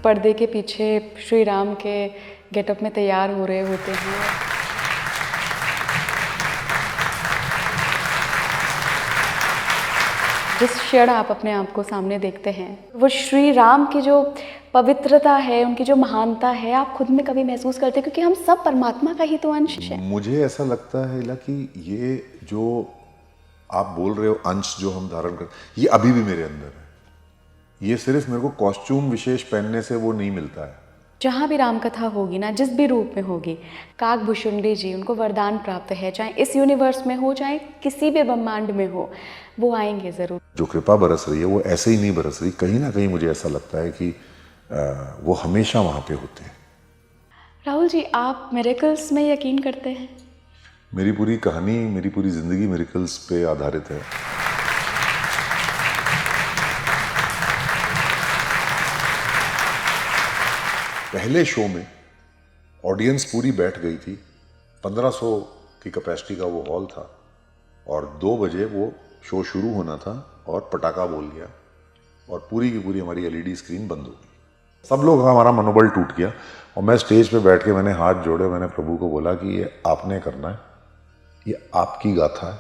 पर्दे के पीछे श्री राम के गेटअप में तैयार हो रहे होते हैं। जिस क्षण आप अपने आप को सामने देखते हैं, वो श्री राम की जो पवित्रता है, उनकी जो महानता है, आप खुद में कभी महसूस करते हैं? क्योंकि हम सब परमात्मा का ही तो अंश है। मुझे ऐसा लगता है इला कि ये जो आप बोल रहे हो अंश जो हम धारण कर, ये अभी भी मेरे अंदर है। ये सिर्फ मेरे को कॉस्ट्यूम विशेष पहनने से वो नहीं मिलता है। जहाँ भी रामकथा होगी ना, जिस भी रूप में होगी, काकभूषुंडी जी, उनको वरदान प्राप्त है, चाहे इस यूनिवर्स में हो, चाहे किसी भी ब्रह्मांड में हो, वो आएंगे ज़रूर। जो कृपा बरस रही है वो ऐसे ही नहीं बरस रही, कहीं ना कहीं मुझे ऐसा लगता है कि वो हमेशा वहाँ पे होते हैं। राहुल जी, आप मिरेकल्स में यकीन करते हैं? मेरी पूरी कहानी, मेरी पूरी ज़िंदगी मिरेकल्स पे आधारित है। पहले शो में ऑडियंस पूरी बैठ गई थी, 1500 की कैपेसिटी का वो हॉल था, और 2 बजे वो शो शुरू होना था और पटाखा बोल गया और पूरी की पूरी हमारी एलईडी स्क्रीन बंद हो गई। सब लोग, हमारा मनोबल टूट गया और मैं स्टेज पे बैठ के मैंने हाथ जोड़े, मैंने प्रभु को बोला कि ये आपने करना है, ये आपकी गाथा है,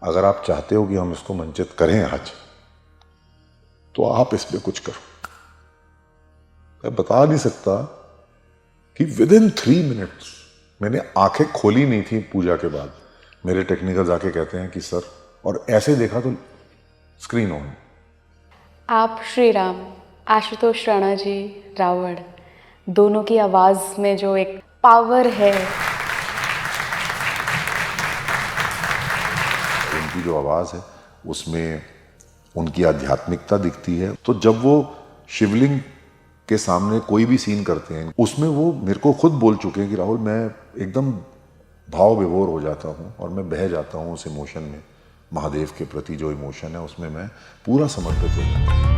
अगर आप चाहते हो कि हम इसको मंचित करें आज, तो आप इस पे कुछ करो। मैं बता नहीं सकता कि विदिन 3 मिनट्स, मैंने आंखें खोली नहीं थी पूजा के बाद, मेरे टेक्निकल्स आके कहते हैं कि सर, और ऐसे देखा तो स्क्रीन ऑन। आप श्री राम, आशुतोष राणा जी रावण, दोनों की आवाज़ में जो एक पावर है, उनकी जो आवाज़ है उसमें उनकी आध्यात्मिकता दिखती है। तो जब वो शिवलिंग के सामने कोई भी सीन करते हैं, उसमें वो मेरे को खुद बोल चुके हैं कि राहुल, मैं एकदम भाव विभोर हो जाता हूँ और मैं बह जाता हूँ उस इमोशन में। महादेव के प्रति जो इमोशन है उसमें मैं पूरा समर्पित हो जाता हूँ।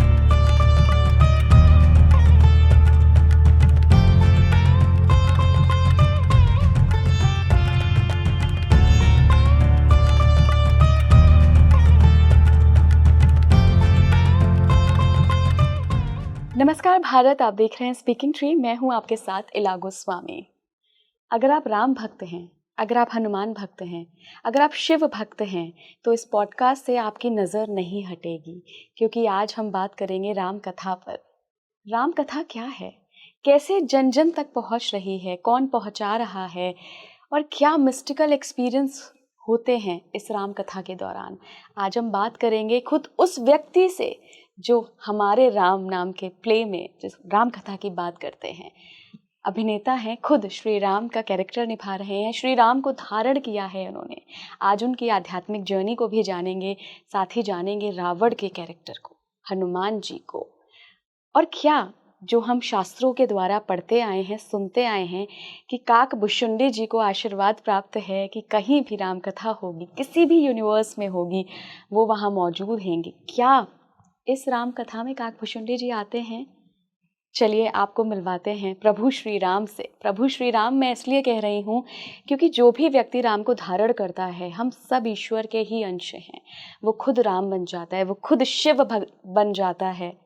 नमस्कार भारत, आप देख रहे हैं स्पीकिंग ट्री। मैं हूं आपके साथ इला गोस्वामी। अगर आप राम भक्त हैं, अगर आप हनुमान भक्त हैं, अगर आप शिव भक्त हैं, तो इस पॉडकास्ट से आपकी नज़र नहीं हटेगी, क्योंकि आज हम बात करेंगे राम कथा पर। राम कथा क्या है, कैसे जन जन तक पहुंच रही है, कौन पहुंचा रहा है, और क्या मिस्टिकल एक्सपीरियंस होते हैं इस राम कथा के दौरान। आज हम बात करेंगे खुद उस व्यक्ति से जो हमारे राम नाम के प्ले में जिस राम कथा की बात करते हैं। अभिनेता हैं, खुद श्री राम का कैरेक्टर निभा रहे हैं, श्री राम को धारण किया है उन्होंने। आज उनकी आध्यात्मिक जर्नी को भी जानेंगे, साथ ही जानेंगे रावण के कैरेक्टर को, हनुमान जी को, और क्या जो हम शास्त्रों के द्वारा पढ़ते आए हैं, सुनते आए हैं कि काकभूषुंडी जी को आशीर्वाद प्राप्त है कि कहीं भी राम कथा होगी, किसी भी यूनिवर्स में होगी, वो वहाँ मौजूद हैंगे। क्या इस राम कथा में काकभूषुंडी जी आते हैं? चलिए आपको मिलवाते हैं प्रभु श्री राम से। प्रभु श्री राम मैं इसलिए कह रही हूँ क्योंकि जो भी व्यक्ति राम को धारण करता है, हम सब ईश्वर के ही अंश हैं। वो खुद राम बन जाता है, वो खुद शिव बन जाता है,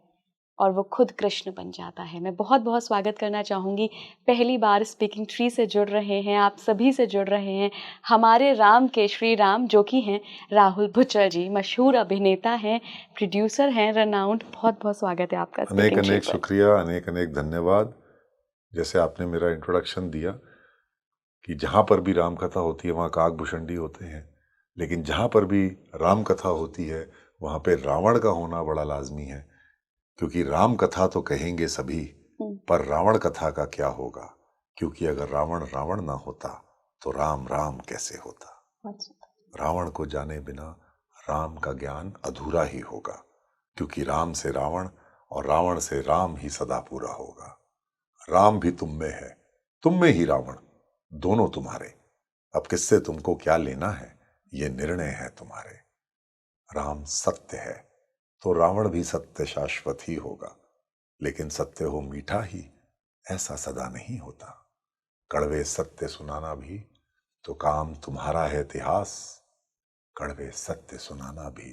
और वो खुद कृष्ण बन जाता है। मैं बहुत बहुत स्वागत करना चाहूँगी, पहली बार स्पीकिंग ट्री से जुड़ रहे हैं, आप सभी से जुड़ रहे हैं, हमारे राम के श्री राम, जो कि हैं राहुल बुच्चल जी, मशहूर अभिनेता हैं, प्रोड्यूसर हैं, रनाउंड। बहुत बहुत स्वागत है आपका। अनेक अनेक शुक्रिया, अनेक अनेक धन्यवाद। जैसे आपने मेरा इंट्रोडक्शन दिया कि जहाँ पर भी राम कथा होती है वहाँ काकभूषुंडी होते हैं, लेकिन जहाँ पर भी राम कथा होती है वहाँ पे रावण का होना बड़ा लाजमी है, क्योंकि राम कथा तो कहेंगे सभी, पर रावण कथा का क्या होगा, क्योंकि अगर रावण रावण ना होता तो राम राम कैसे होता। रावण को जाने बिना राम का ज्ञान अधूरा ही होगा, क्योंकि राम से रावण और रावण से राम ही सदा पूरा होगा। राम भी तुम में है, तुम में ही रावण, दोनों तुम्हारे, अब किससे तुमको क्या लेना है, ये निर्णय है तुम्हारे। राम सत्य है तो रावण भी सत्य शाश्वत ही होगा, लेकिन सत्य हो मीठा ही, ऐसा सदा नहीं होता। कड़वे सत्य सुनाना भी तो काम तुम्हारा है इतिहास, कड़वे सत्य सुनाना भी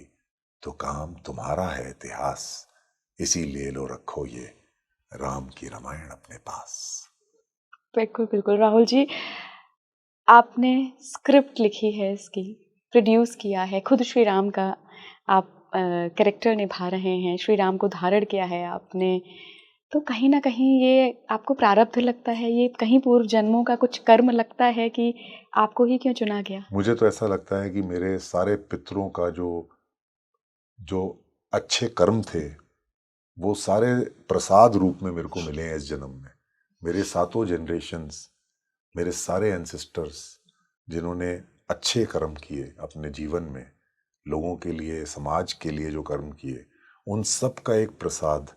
तो काम तुम्हारा है इतिहास। इसीलिए लो रखो ये राम की रामायण अपने पास। बिल्कुल बिल्कुल राहुल जी, आपने स्क्रिप्ट लिखी है, इसकी प्रोड्यूस किया है, खुद श्री राम का आप कैरेक्टर निभा रहे हैं, श्री राम को धारण किया है आपने, तो कहीं ना कहीं ये आपको प्रारब्ध लगता है, ये कहीं पूर्व जन्मों का कुछ कर्म लगता है कि आपको ही क्यों चुना गया? मुझे तो ऐसा लगता है कि मेरे सारे पितरों का जो जो अच्छे कर्म थे वो सारे प्रसाद रूप में मेरे को मिले हैं इस जन्म में। मेरे सातों जनरेशन्स, मेरे सारे एंसेस्टर्स जिन्होंने अच्छे कर्म किए अपने जीवन में, लोगों के लिए, समाज के लिए जो कर्म किए, उन सब का एक प्रसाद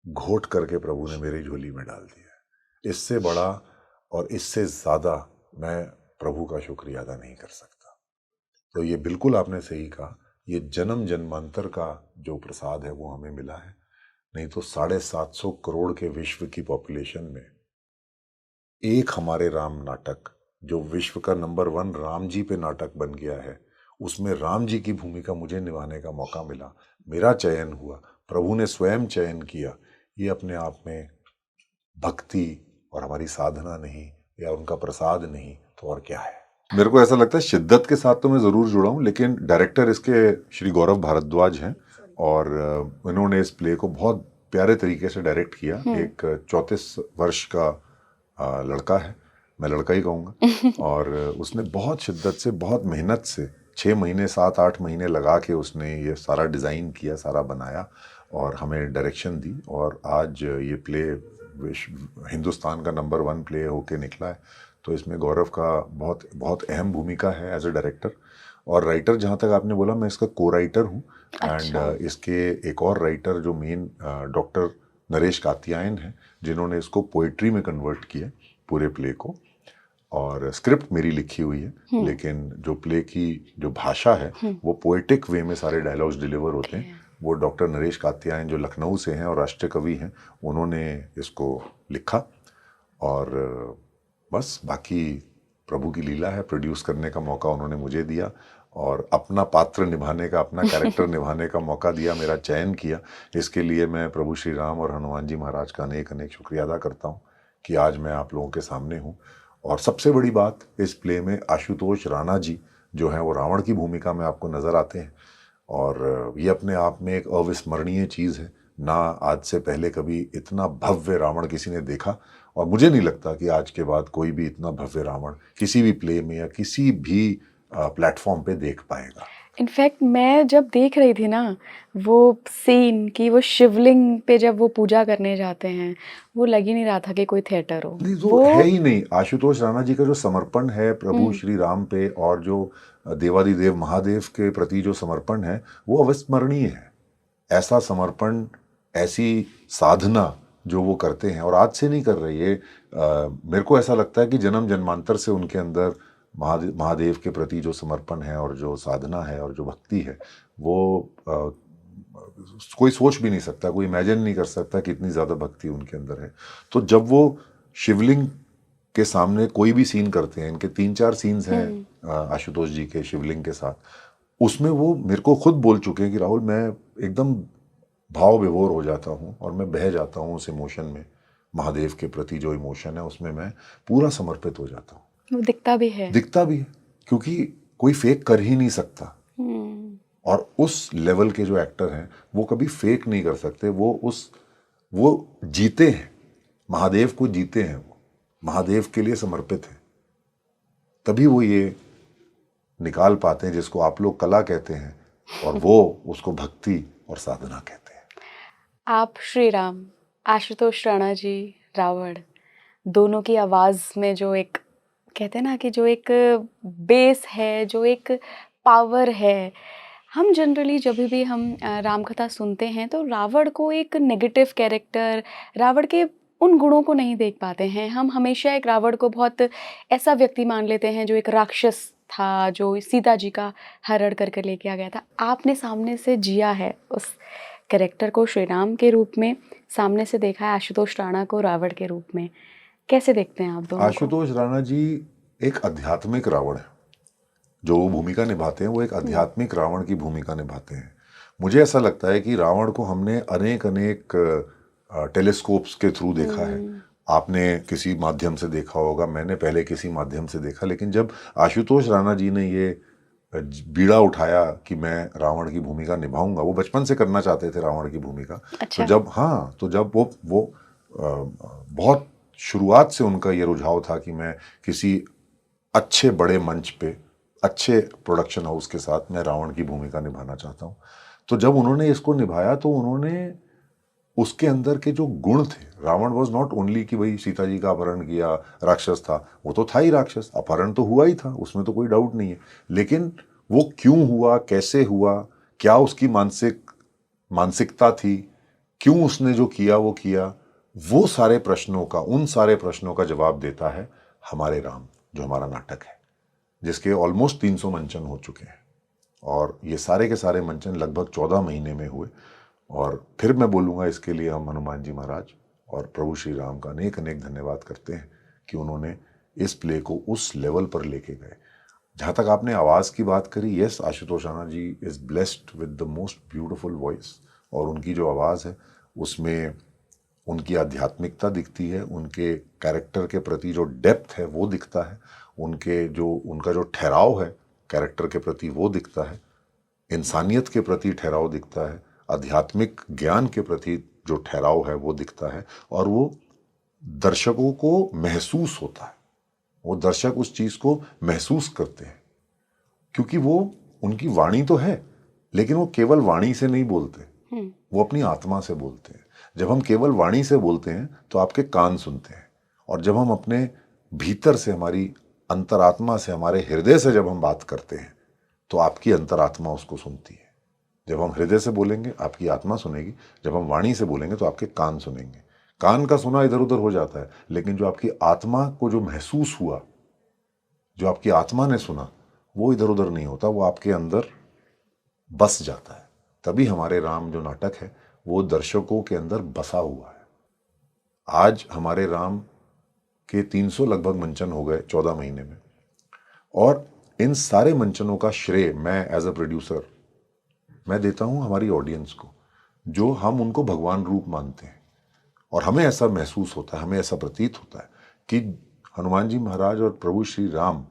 घोट करके प्रभु ने मेरी झोली में डाल दिया है। इससे बड़ा और इससे ज़्यादा मैं प्रभु का शुक्रिया अदा नहीं कर सकता। तो ये बिल्कुल आपने सही कहा, ये जन्म जन्मांतर का जो प्रसाद है वो हमें मिला है। नहीं तो 750 करोड़ के विश्व की पॉपुलेशन में एक हमारे राम नाटक, जो विश्व का नंबर 1 राम जी पे नाटक बन गया है, उसमें राम जी की भूमिका मुझे निभाने का मौका मिला, मेरा चयन हुआ, प्रभु ने स्वयं चयन किया। ये अपने आप में भक्ति और हमारी साधना नहीं या उनका प्रसाद नहीं तो और क्या है। मेरे को ऐसा लगता है शिद्दत के साथ तो मैं ज़रूर जुड़ा हूँ, लेकिन डायरेक्टर इसके श्री गौरव भारद्वाज हैं और इन्होंने इस प्ले को बहुत प्यारे तरीके से डायरेक्ट किया। एक 34 वर्ष का लड़का है, मैं लड़का ही कहूँगा, और उसने बहुत शिद्दत से, बहुत मेहनत से 6 महीने 7-8 महीने लगा के उसने ये सारा डिज़ाइन किया, सारा बनाया और हमें डायरेक्शन दी, और आज ये प्ले हिंदुस्तान का नंबर 1 प्ले होके निकला है। तो इसमें गौरव का बहुत बहुत अहम भूमिका है एज ए डायरेक्टर। और राइटर, जहाँ तक आपने बोला, मैं इसका को राइटर हूँ। एंड इसके एक और राइटर जो मेन डॉक्टर नरेश कात्यायन हैं, जिन्होंने इसको पोइट्री में कन्वर्ट किया पूरे प्ले को, और स्क्रिप्ट मेरी लिखी हुई है, लेकिन जो प्ले की जो भाषा है वो पोएटिक वे में सारे डायलॉग्स डिलीवर होते हैं। वो डॉक्टर नरेश कात्यायन जो लखनऊ से हैं और राष्ट्रीय कवि हैं, उन्होंने इसको लिखा। और बस बाकी प्रभु की लीला है, प्रोड्यूस करने का मौका उन्होंने मुझे दिया और अपना पात्र निभाने का, अपना कैरेक्टर निभाने का मौका दिया, मेरा चयन किया। इसके लिए मैं प्रभु श्री राम और हनुमान जी महाराज का अनेक अनेक शुक्रिया अदा करता हूँ कि आज मैं आप लोगों के सामने हूँ। और सबसे बड़ी बात, इस प्ले में आशुतोष राणा जी जो हैं वो रावण की भूमिका में आपको नज़र आते हैं, और ये अपने आप में एक अविस्मरणीय चीज़ है। ना आज से पहले कभी इतना भव्य रावण किसी ने देखा, और मुझे नहीं लगता कि आज के बाद कोई भी इतना भव्य रावण किसी भी प्ले में या किसी भी प्लेटफॉर्म पे देख पाएगा। इनफैक्ट मैं जब देख रही थी ना वो सीन कि वो शिवलिंग पे जब वो पूजा करने जाते हैं, वो लग ही नहीं रहा था कि कोई थिएटर हो। नहीं, वो है ही नहीं। आशुतोष राणा जी का जो समर्पण है प्रभु श्री राम पे और जो देवादिदेव महादेव के प्रति जो समर्पण है वो अविस्मरणीय है। ऐसा समर्पण, ऐसी साधना जो वो करते हैं, और आज से नहीं कर रहे ये, मेरे को ऐसा लगता है कि जन्म जन्मांतर से उनके अंदर महादेव के प्रति जो समर्पण है और जो साधना है और जो भक्ति है, वो कोई सोच भी नहीं सकता, कोई इमेजिन नहीं कर सकता कि इतनी ज़्यादा भक्ति उनके अंदर है। तो जब वो शिवलिंग के सामने कोई भी सीन करते हैं, इनके 3-4 सीन्स हैं आशुतोष जी के शिवलिंग के साथ, उसमें वो मेरे को खुद बोल चुके हैं कि राहुल, मैं एकदम भाव विभोर हो जाता हूँ और मैं बह जाता हूँ उस इमोशन में। महादेव के प्रति जो इमोशन है उसमें मैं पूरा समर्पित हो जाता हूँ। वो दिखता भी है, क्योंकि कोई फेक कर ही नहीं सकता। और उस लेवल के जो एक्टर हैं वो कभी फेक नहीं कर सकते। वो जीते हैं, महादेव को जीते हैं, वो महादेव के लिए समर्पित हैं, तभी वो ये निकाल पाते हैं जिसको आप लोग कला कहते हैं और वो उसको भक्ति और साधना कहते हैं। आप श्री राम, आशुतोष राणा जी रावण, दोनों की आवाज़ में जो एक कहते हैं ना कि जो एक बेस है, जो एक पावर है, हम जनरली जब भी हम राम कथा सुनते हैं तो रावण को एक नेगेटिव कैरेक्टर, रावण के उन गुणों को नहीं देख पाते हैं। हम हमेशा एक रावण को बहुत ऐसा व्यक्ति मान लेते हैं जो एक राक्षस था, जो सीता जी का हरण करके लेके आ गया था। आपने सामने से जिया है उस कैरेक्टर को, श्री राम के रूप में सामने से देखा है, आशुतोष राणा को रावण के रूप में। कैसे देखते हैं आप दोनों को? आशुतोष राणा जी एक आध्यात्मिक रावण है, जो वो भूमिका निभाते हैं वो एक आध्यात्मिक रावण की भूमिका निभाते हैं। मुझे ऐसा लगता है कि रावण को हमने अनेक अनेक टेलीस्कोप्स के थ्रू देखा है, आपने किसी माध्यम से देखा होगा, मैंने पहले किसी माध्यम से देखा, लेकिन जब आशुतोष राणा जी ने ये बीड़ा उठाया कि मैं रावण की भूमिका निभाऊंगा, वो बचपन से करना चाहते थे रावण की भूमिका। अच्छा। तो जब वो बहुत शुरुआत से उनका ये रुझाव था कि मैं किसी अच्छे बड़े मंच पे अच्छे प्रोडक्शन हाउस के साथ मैं रावण की भूमिका निभाना चाहता हूँ। तो जब उन्होंने इसको निभाया तो उन्होंने उसके अंदर के जो गुण थे, रावण वॉज नॉट ओनली कि भाई सीता जी का अपहरण किया, राक्षस था, वो तो था ही राक्षस, अपहरण तो हुआ ही था, उसमें तो कोई डाउट नहीं है, लेकिन वो क्यों हुआ, कैसे हुआ, क्या उसकी मानसिकता थी, क्यों उसने जो किया वो किया, वो सारे प्रश्नों का, उन सारे प्रश्नों का जवाब देता है हमारे राम, जो हमारा नाटक है, जिसके ऑलमोस्ट 300 मंचन हो चुके हैं। और ये सारे के सारे मंचन लगभग 14 महीने में हुए। और फिर मैं बोलूँगा, इसके लिए हम हनुमान जी महाराज और प्रभु श्री राम का अनेक अनेक धन्यवाद करते हैं कि उन्होंने इस प्ले को उस लेवल पर लेके गए। जहाँ तक आपने आवाज़ की बात करी, yes, Ashutosh Rana ji is blessed with the most beautiful voice, और उनकी जो आवाज़ है उसमें उनकी आध्यात्मिकता दिखती है, उनके कैरेक्टर के प्रति जो डेप्थ है वो दिखता है, उनका जो ठहराव है कैरेक्टर के प्रति वो दिखता है, इंसानियत के प्रति ठहराव दिखता है, आध्यात्मिक ज्ञान के प्रति जो ठहराव है वो दिखता है, और वो दर्शकों को महसूस होता है, वो दर्शक उस चीज़ को महसूस करते हैं, क्योंकि वो उनकी वाणी तो है, लेकिन वो केवल वाणी से नहीं बोलते, वो अपनी आत्मा से बोलते हैं। जब हम केवल वाणी से बोलते हैं तो आपके कान सुनते हैं, और जब हम अपने भीतर से, हमारी अंतरात्मा से, हमारे हृदय से जब हम बात करते हैं तो आपकी अंतरात्मा उसको सुनती है। जब हम हृदय से बोलेंगे आपकी आत्मा सुनेगी, जब हम वाणी से बोलेंगे तो आपके कान सुनेंगे। कान का सुना इधर उधर हो जाता है, लेकिन जो आपकी आत्मा को जो महसूस हुआ, जो आपकी आत्मा ने सुना, वो इधर उधर नहीं होता, वो आपके अंदर बस जाता है। तभी हमारे राम जो नाटक है वो दर्शकों के अंदर बसा हुआ है। आज हमारे राम के 300 लगभग मंचन हो गए 14 महीने में, और इन सारे मंचनों का श्रेय मैं एज अ प्रोड्यूसर मैं देता हूं हमारी ऑडियंस को, जो हम उनको भगवान रूप मानते हैं। और हमें ऐसा महसूस होता है, हमें ऐसा प्रतीत होता है कि हनुमान जी महाराज और प्रभु श्री राम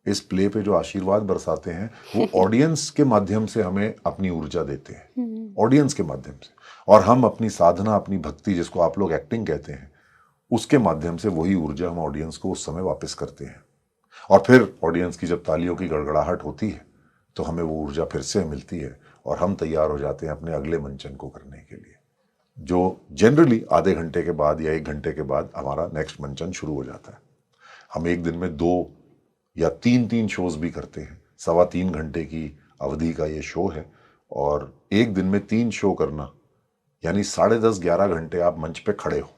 इस प्ले पे जो आशीर्वाद बरसाते हैं वो ऑडियंस के माध्यम से हमें अपनी ऊर्जा देते हैं, ऑडियंस के माध्यम से, और हम अपनी साधना, अपनी भक्ति, जिसको आप लोग एक्टिंग कहते हैं, उसके माध्यम से वही ऊर्जा हम ऑडियंस को उस समय वापस करते हैं। और फिर ऑडियंस की जब तालियों की गड़गड़ाहट होती है तो हमें वो ऊर्जा फिर से मिलती है, और हम तैयार हो जाते हैं अपने अगले मंचन को करने के लिए, जो जनरली आधे घंटे के बाद या 1 घंटे के बाद हमारा नेक्स्ट मंचन शुरू हो जाता है। हम एक दिन में 2 या 3 शोज भी करते हैं। 3.25 घंटे की अवधि का ये शो है, और एक दिन में 3 शो करना यानी 10.5-11 घंटे आप मंच पे खड़े हो,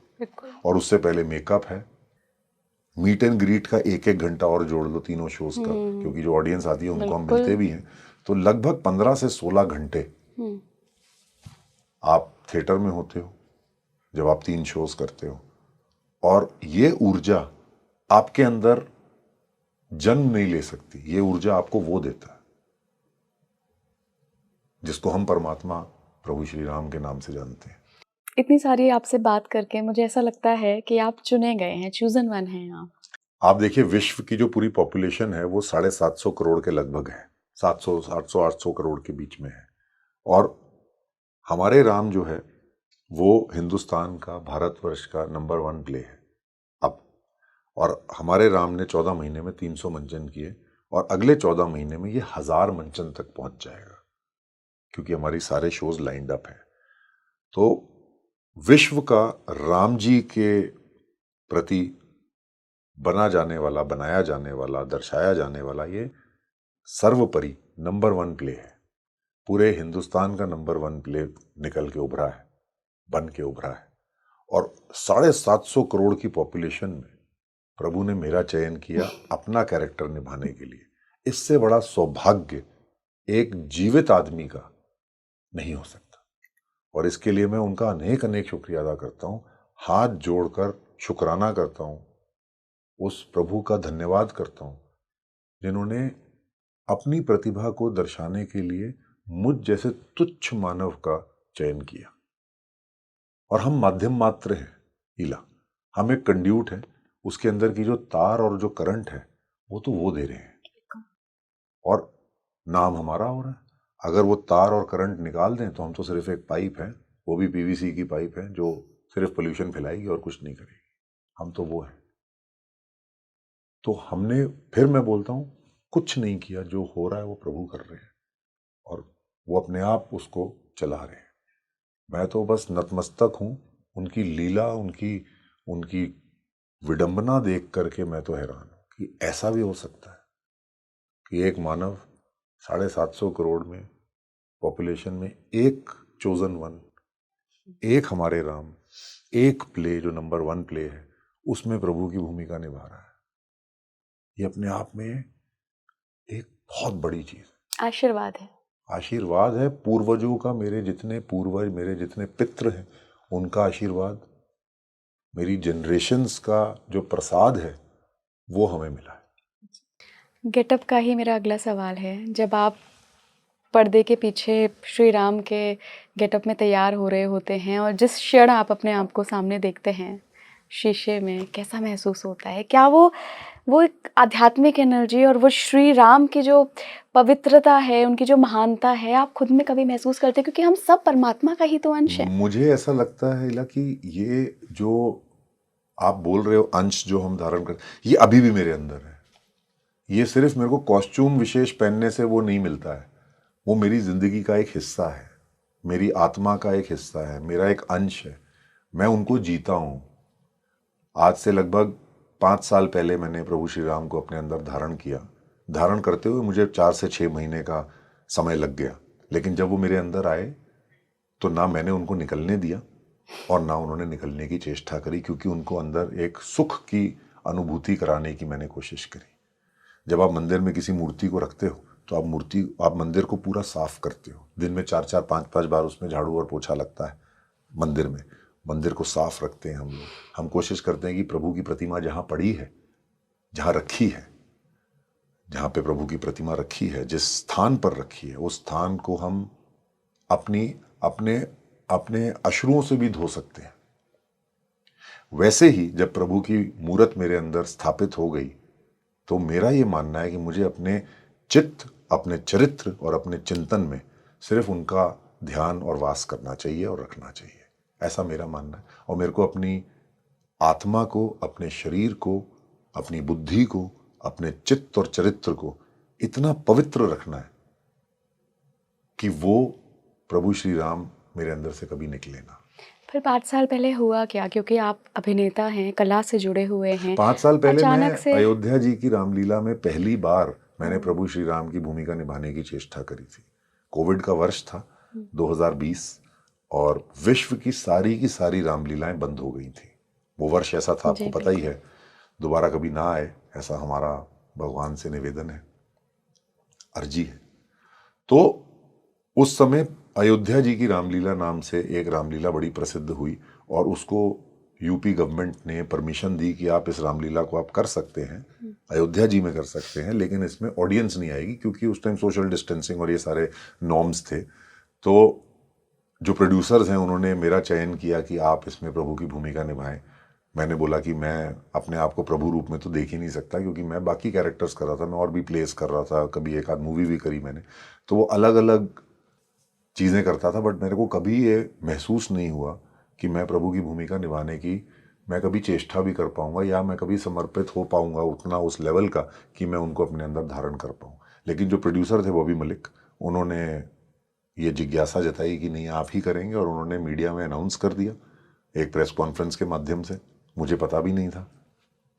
और उससे पहले मेकअप है, मीट एंड ग्रीट का 1-1 घंटा और जोड़ लो तीनों शोज का, क्योंकि जो ऑडियंस आती है उनको हम मिलते भी हैं, तो लगभग 15 से 16 घंटे आप थिएटर में होते हो जब आप 3 शोज करते हो। और ये ऊर्जा आपके अंदर जन्म नहीं ले सकती, ये ऊर्जा आपको वो देता है जिसको हम परमात्मा प्रभु श्री राम के नाम से जानते हैं। इतनी सारी आपसे बात करके मुझे ऐसा लगता है कि आप चुने गए हैं, चूजन वन हैं आप देखिए, विश्व की जो पूरी पॉपुलेशन है वो 750 करोड़ के लगभग है, 700, 800, 800 करोड़ के बीच में है, और हमारे राम जो है वो हिंदुस्तान का, भारतवर्ष का नंबर 1 प्ले है अब। और हमारे राम ने 14 महीने में 300 मंचन किए, और अगले 14 महीने में ये 1000 मंचन तक पहुंच जाएगा, क्योंकि हमारी सारे शोज लाइंड अप हैं। तो विश्व का राम जी के प्रति बनाया जाने वाला, दर्शाया जाने वाला ये सर्वोपरि नंबर 1 प्ले है। पूरे हिंदुस्तान का नंबर 1 प्ले निकल के उभरा है, बन के उभरा है, और 750 करोड़ की पॉपुलेशन में प्रभु ने मेरा चयन किया अपना कैरेक्टर निभाने के लिए। इससे बड़ा सौभाग्य एक जीवित आदमी का नहीं हो सकता, और इसके लिए मैं उनका अनेक अनेक शुक्रिया अदा करता हूँ, हाथ जोड़कर शुक्राना करता हूँ, उस प्रभु का धन्यवाद करता हूँ जिन्होंने अपनी प्रतिभा को दर्शाने के लिए मुझ जैसे तुच्छ मानव का चयन किया, और हम माध्यम मात्र हैं ईला, हम एक कंड्यूट है, उसके अंदर की जो तार और जो करंट है वो तो वो दे रहे हैं और नाम हमारा हो रहा है। अगर वो तार और करंट निकाल दें तो हम तो सिर्फ एक पाइप है, वो भी पीवीसी की पाइप है जो सिर्फ पोल्यूशन फैलाएगी और कुछ नहीं करेगी। हम तो वो हैं। तो हमने, फिर मैं बोलता हूँ, कुछ नहीं किया, जो हो रहा है वो प्रभु कर रहे हैं और वो अपने आप उसको चला रहे हैं। मैं तो बस नतमस्तक हूँ, उनकी लीला, उनकी उनकी विडंबना देख करके मैं तो हैरान हूँ कि ऐसा भी हो सकता है कि एक मानव 750 करोड़ में पॉपुलेशन में एक चोजन वन, एक हमारे राम, एक प्ले जो नंबर 1 प्ले है उसमें प्रभु की भूमिका निभा रहा है। ये अपने आप में एक बहुत बड़ी चीज, आशीर्वाद है। आशीर्वाद है पूर्वजों का, मेरे जितने पूर्वज, मेरे जितने पितृ हैं उनका आशीर्वाद, मेरी जनरेशन्स का जो प्रसाद है वो हमें मिला है। गेटअप का ही मेरा अगला सवाल है। जब आप पर्दे के पीछे श्री राम के गेटअप में तैयार हो रहे होते हैं और जिस क्षण आप अपने आप को सामने देखते हैं शीशे में, कैसा महसूस होता है? क्या वो एक आध्यात्मिक एनर्जी और वो श्री राम की जो पवित्रता है, उनकी जो महानता है, आप खुद में कभी महसूस करते हैं? क्योंकि हम सब परमात्मा का ही तो अंश है। मुझे ऐसा लगता है इला कि ये जो आप बोल रहे हो अंश जो हम धारण कर, ये अभी भी मेरे अंदर है। ये सिर्फ मेरे को कॉस्ट्यूम विशेष पहनने से वो नहीं मिलता है, वो मेरी जिंदगी का एक हिस्सा है, मेरी आत्मा का एक हिस्सा है, मेरा एक अंश है। मैं उनको जीता हूँ। आज से लगभग 5 साल पहले मैंने प्रभु श्री राम को अपने अंदर धारण किया। धारण करते हुए मुझे 4 से 6 महीने का समय लग गया, लेकिन जब वो मेरे अंदर आए तो ना मैंने उनको निकलने दिया और ना उन्होंने निकलने की चेष्टा करी, क्योंकि उनको अंदर एक सुख की अनुभूति कराने की मैंने कोशिश करी। जब आप मंदिर में किसी मूर्ति को रखते हो तो आप मंदिर को पूरा साफ करते हो, दिन में 4-4 5-5 बार उसमें झाड़ू और पोछा लगता है। मंदिर को साफ रखते हैं हम लोग। हम कोशिश करते हैं कि प्रभु की प्रतिमा जहाँ पड़ी है, जहाँ रखी है, जहाँ पे प्रभु की प्रतिमा रखी है, जिस स्थान पर रखी है, उस स्थान को हम अपने अश्रुओं से भी धो सकते हैं। वैसे ही जब प्रभु की मूरत मेरे अंदर स्थापित हो गई तो मेरा ये मानना है कि मुझे अपने चित्त, अपने चरित्र और अपने चिंतन में सिर्फ उनका ध्यान और वास करना चाहिए और रखना चाहिए, ऐसा मेरा मानना है। और मेरे को अपनी आत्मा को, अपने शरीर को, अपनी बुद्धि को, अपने चित्त और चरित्र को इतना पवित्र रखना है कि वो प्रभु श्री राम मेरे अंदर से कभी निकले ना। फिर 5 साल पहले हुआ क्या? क्योंकि आप अभिनेता हैं, कला से जुड़े हुए हैं। 5 साल पहले अचानक मैं से अयोध्या जी की रामलीला में पहली बार मैंने प्रभु श्री राम की भूमिका निभाने की चेष्टा करी थी। कोविड का वर्ष था 2020 और विश्व की सारी रामलीलाएं बंद हो गई थी। वो वर्ष ऐसा था, आपको पता ही है, दोबारा कभी ना आए, ऐसा हमारा भगवान से निवेदन है, अर्जी है। तो उस समय अयोध्या जी की रामलीला नाम से एक रामलीला बड़ी प्रसिद्ध हुई और उसको यूपी गवर्नमेंट ने परमिशन दी कि आप इस रामलीला को आप कर सकते हैं, अयोध्या जी में कर सकते हैं, लेकिन इसमें ऑडियंस नहीं आएगी, क्योंकि उस टाइम सोशल डिस्टेंसिंग और ये सारे नॉर्म्स थे। तो जो प्रोड्यूसर्स हैं उन्होंने मेरा चयन किया कि आप इसमें प्रभु की भूमिका निभाएं। मैंने बोला कि मैं अपने आप को प्रभु रूप में तो देख ही नहीं सकता, क्योंकि मैं बाकी कैरेक्टर्स कर रहा था, मैं और भी प्लेस कर रहा था, कभी एक आध मूवी भी करी मैंने, तो वो अलग अलग चीज़ें करता था। बट मेरे को कभी ये महसूस नहीं हुआ कि मैं प्रभु की भूमिका निभाने की मैं कभी चेष्टा भी कर पाऊंगा या मैं कभी समर्पित हो पाऊंगा उतना उस लेवल का कि मैं उनको अपने अंदर धारण कर पाऊँ। लेकिन जो प्रोड्यूसर थे बॉबी मलिक, उन्होंने ये जिज्ञासा जताई कि नहीं आप ही करेंगे, और उन्होंने मीडिया में अनाउंस कर दिया एक प्रेस कॉन्फ्रेंस के माध्यम से। मुझे पता भी नहीं था।